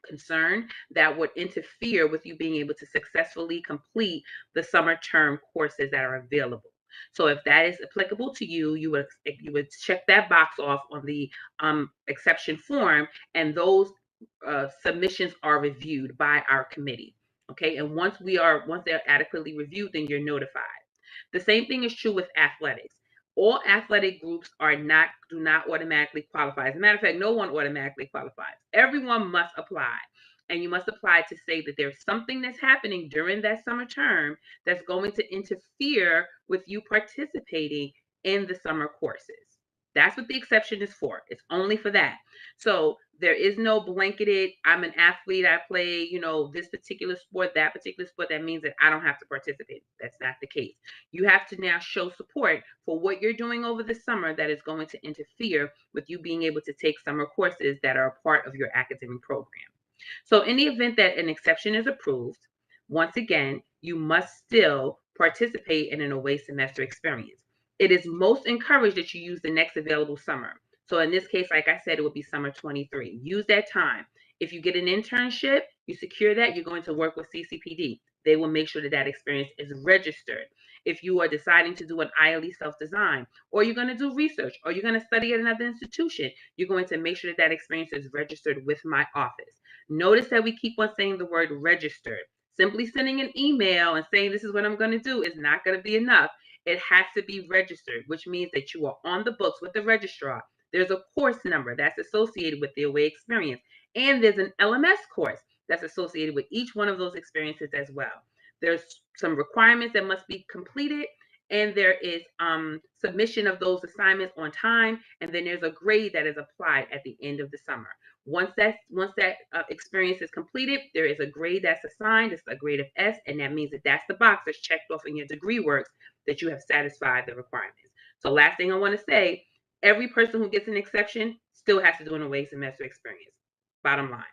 concern that would interfere with you being able to successfully complete the summer term courses that are available. So if that is applicable to you, you would check that box off on the exception form, and those submissions are reviewed by our committee. Okay, and once they're adequately reviewed, then you're notified. The same thing is true with athletics. All athletic groups do not automatically qualify. As a matter of fact, no one automatically qualifies. Everyone must apply. And you must apply to say that there's something that's happening during that summer term that's going to interfere with you participating in the summer courses. That's what the exception is for. It's only for that. So there is no blanketed, I'm an athlete, I play, this particular sport, that particular sport. That means that I don't have to participate. That's not the case. You have to now show support for what you're doing over the summer that is going to interfere with you being able to take summer courses that are a part of your academic program. So in the event that an exception is approved, once again, you must still participate in an away semester experience. It is most encouraged that you use the next available summer. So in this case, like I said, it would be summer 23. Use that time. If you get an internship, you secure that, you're going to work with CCPD. They will make sure that that experience is registered. If you are deciding to do an ILE self-design, or you're going to do research, or you're going to study at another institution, you're going to make sure that that experience is registered with my office. Notice that we keep on saying the word registered. Simply sending an email and saying this is what I'm going to do is not going to be enough. It has to be registered, which means that you are on the books with the registrar. There's a course number that's associated with the away experience, and there's an LMS course that's associated with each one of those experiences as well. There's some requirements that must be completed, and there is submission of those assignments on time, and then there's a grade that is applied at the end of the summer. Once that experience is completed, there is a grade that's assigned. It's a grade of S, and that means that that's the box that's checked off in your degree works that you have satisfied the requirements. So last thing I want to say, every person who gets an exception still has to do an away semester experience. Bottom line.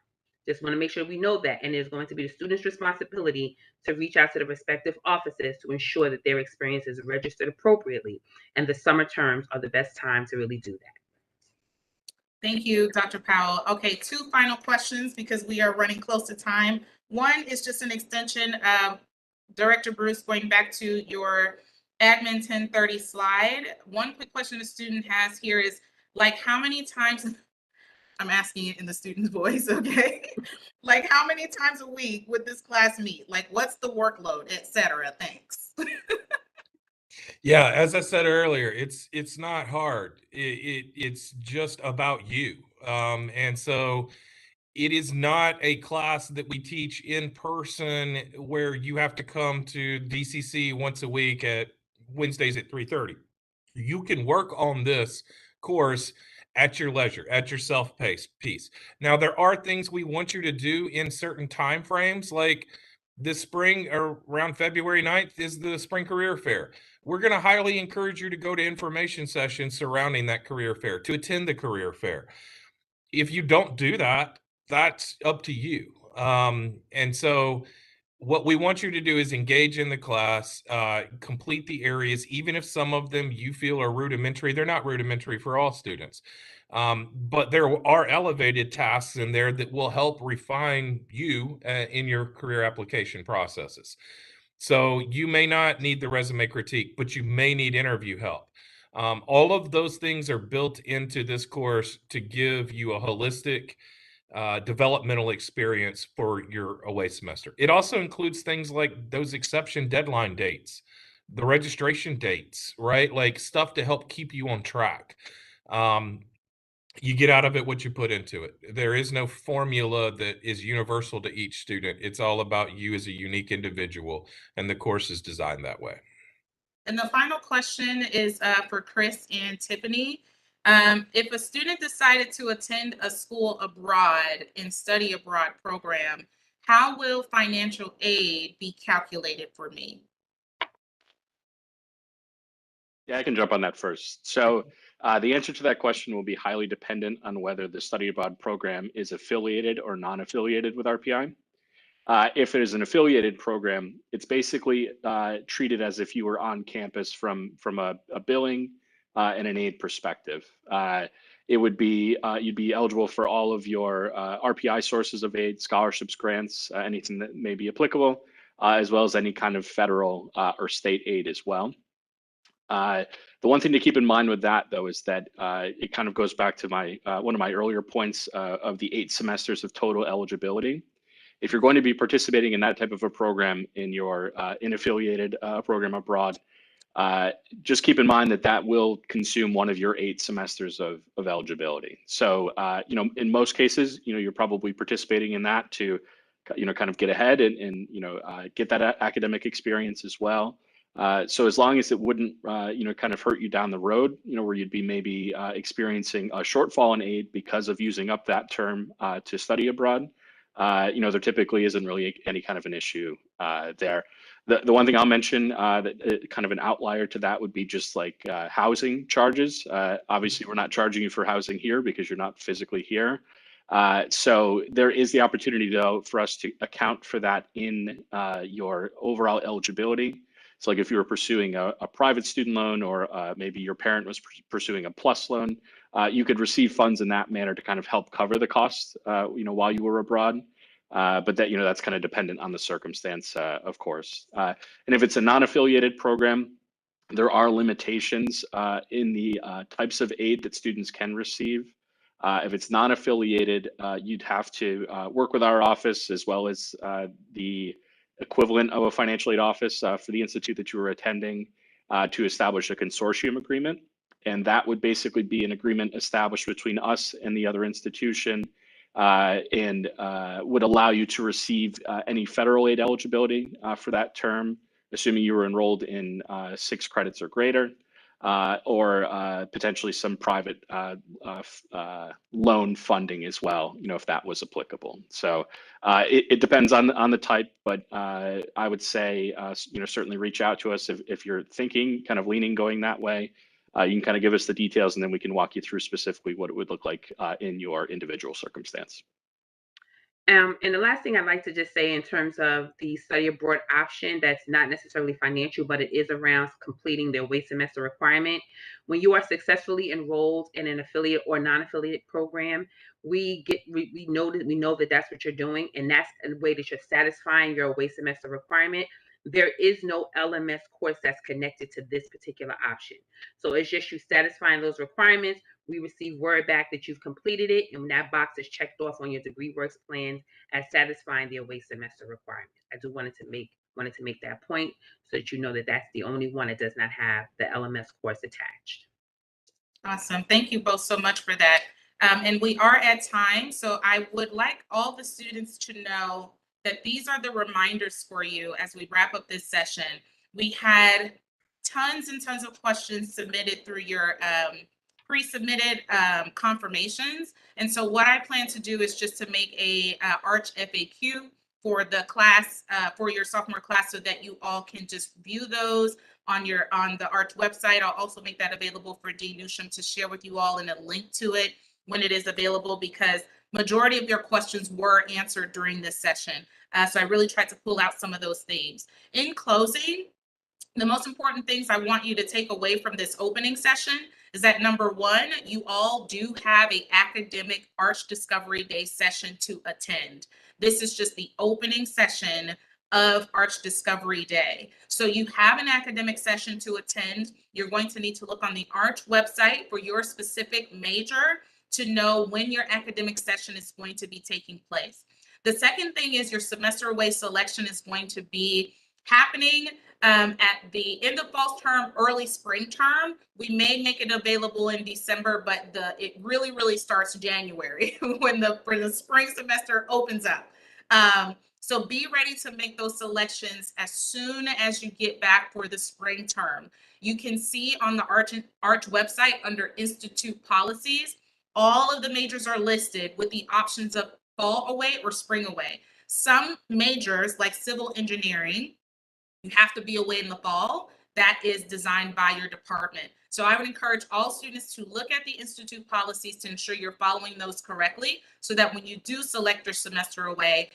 Just want to make sure we know that, and it's going to be the student's responsibility to reach out to the respective offices to ensure that their experience is registered appropriately, and the summer terms are the best time to really do that. Thank you, Dr. Powell. Okay, two final questions because we are running close to time. One is just an extension of Director Bruce, going back to your admin 1030 slide. One quick question a student has here is, like, how many times, I'm asking it in the student's voice, okay? Like, how many times a week would this class meet? Like, what's the workload, et cetera? Thanks. Yeah, as I said earlier, it's not hard. It's just about you. And so it is not a class that we teach in person where you have to come to DCC once a week at Wednesdays at 3:30. You can work on this course at your leisure, at your self-paced. Now, there are things we want you to do in certain time frames, like this spring, around February 9th is the spring career fair. We're going to highly encourage you to go to information sessions surrounding that career fair, to attend the career fair. If you don't do that, that's up to you. And so what we want you to do is engage in the class, complete the areas, even if some of them you feel are rudimentary. They're not rudimentary for all students. But there are elevated tasks in there that will help refine you in your career application processes. So you may not need the resume critique, but you may need interview help. All of those things are built into this course to give you a holistic developmental experience for your away semester. It also includes things like those exception deadline dates, the registration dates, right? Like stuff to help keep you on track. You get out of it what you put into it. There is no formula that is universal to each student. It's all about you as a unique individual, and the course is designed that way. And the final question is for Chris and Tiffany. If a student decided to attend a school abroad and study abroad program, how will financial aid be calculated for me? Yeah, I can jump on that first. So the answer to that question will be highly dependent on whether the study abroad program is affiliated or non-affiliated with RPI. If it is an affiliated program, it's basically treated as if you were on campus from a billing and an aid perspective. It would be you'd be eligible for all of your RPI sources of aid, scholarships, grants, anything that may be applicable, as well as any kind of federal or state aid as well. The one thing to keep in mind with that, though, is that it kind of goes back to my one of my earlier points of the 8 semesters of total eligibility. If you're going to be participating in that type of a program in your unaffiliated program abroad, just keep in mind that that will consume one of your 8 semesters of eligibility. So, you know, in most cases, you know, you're probably participating in that to, you know, kind of get ahead and you know, get that academic experience as well. So as long as it wouldn't, you know, kind of hurt you down the road, you know, where you'd be maybe experiencing a shortfall in aid because of using up that term to study abroad, you know, there typically isn't really any kind of an issue there. The one thing I'll mention that kind of an outlier to that would be just like housing charges. Obviously, we're not charging you for housing here because you're not physically here. So there is the opportunity, though, for us to account for that in your overall eligibility. So like if you were pursuing a private student loan or maybe your parent was pursuing a PLUS loan, you could receive funds in that manner to kind of help cover the costs, you know, while you were abroad. But that, you know, that's kind of dependent on the circumstance, of course. And if it's a non-affiliated program, there are limitations in the types of aid that students can receive. If it's non-affiliated, you'd have to work with our office as well as the equivalent of a financial aid office for the institute that you were attending to establish a consortium agreement. And that would basically be an agreement established between us and the other institution and would allow you to receive any federal aid eligibility for that term, assuming you were enrolled in 6 credits or greater. Or potentially some private loan funding as well, you know, if that was applicable. So it depends on the type, but I would say, you know, certainly reach out to us if you're thinking, kind of leaning going that way. You can kind of give us the details and then we can walk you through specifically what it would look like in your individual circumstance. And the last thing I'd like to just say in terms of the study abroad option, that's not necessarily financial, but it is around completing the away semester requirement. When you are successfully enrolled in an affiliate or non-affiliate program, we know that that's what you're doing, and that's a way that you're satisfying your away semester requirement. There is no LMS course that's connected to this particular option. So it's just you satisfying those requirements. We receive word back that you've completed it, and that box is checked off on your degree works plans as satisfying the away semester requirement. I do wanted to make that point so that you know that that's the only one that does not have the LMS course attached. Awesome. Thank you both so much for that. And we are at time, so I would like all the students to know that these are the reminders for you as we wrap up this session. We had tons and tons of questions submitted through your pre-submitted confirmations. And so what I plan to do is just to make a ARCH FAQ for the class, for your sophomore class, so that you all can just view those on the ARCH website. I'll also make that available for Dean Newsham to share with you all, and a link to it when it is available, because majority of your questions were answered during this session. So I really tried to pull out some of those themes. In closing, the most important things I want you to take away from this opening session is that, number one, you all do have an academic ARCH Discovery Day session to attend. This is just the opening session of ARCH Discovery Day. So you have an academic session to attend. You're going to need to look on the ARCH website for your specific major to know when your academic session is going to be taking place. The second thing is your semester away selection is going to be happening at the end of fall term, early spring term. We may make it available in December, but it really starts January when the spring semester opens up. So be ready to make those selections as soon as you get back for the spring term. You can see on the ARCH website under Institute Policies, all of the majors are listed with the options of fall away or spring away. Some majors like civil engineering, you have to be away in the fall. That is designed by your department. So I would encourage all students to look at the Institute policies to ensure you're following those correctly, so that when you do select your semester away,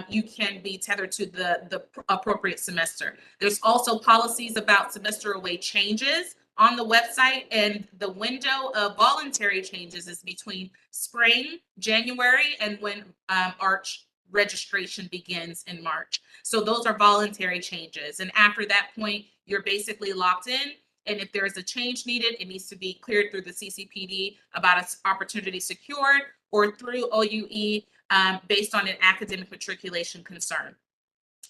you can be tethered to the appropriate semester. There's also policies about semester away changes on the website, and the window of voluntary changes is between spring, January, and when Arch registration begins in March. So those are voluntary changes. And after that point, you're basically locked in. And if there is a change needed, it needs to be cleared through the CCPD about its opportunity secured, or through OUE based on an academic matriculation concern.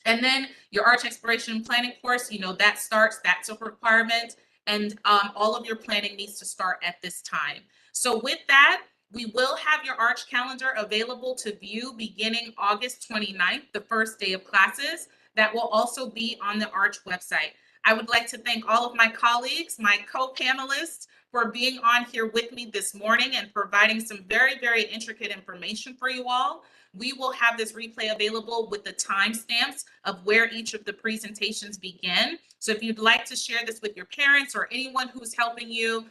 And then your Arch Exploration and Planning course, that's a requirement. And all of your planning needs to start at this time. So with that, we will have your Arch calendar available to view beginning August 29th, the first day of classes. That will also be on the Arch website. I would like to thank all of my colleagues, my co-panelists, for being on here with me this morning and providing some very, very intricate information for you all. We will have this replay available with the timestamps of where each of the presentations begin. So if you'd like to share this with your parents or anyone who's helping you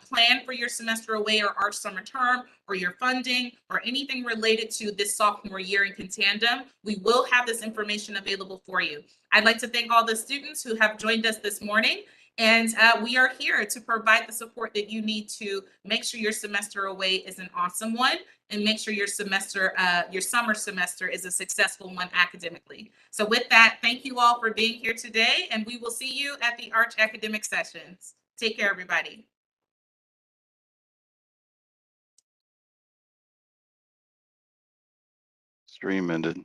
plan for your semester away or Arch summer term, or your funding, or anything related to this sophomore year in Contandem, we will have this information available for you. I'd like to thank all the students who have joined us this morning. And we are here to provide the support that you need to make sure your semester away is an awesome one, and make sure your summer semester is a successful one academically. So with that, thank you all for being here today, and we will see you at the Arch academic sessions. Take care, everybody. Stream ended.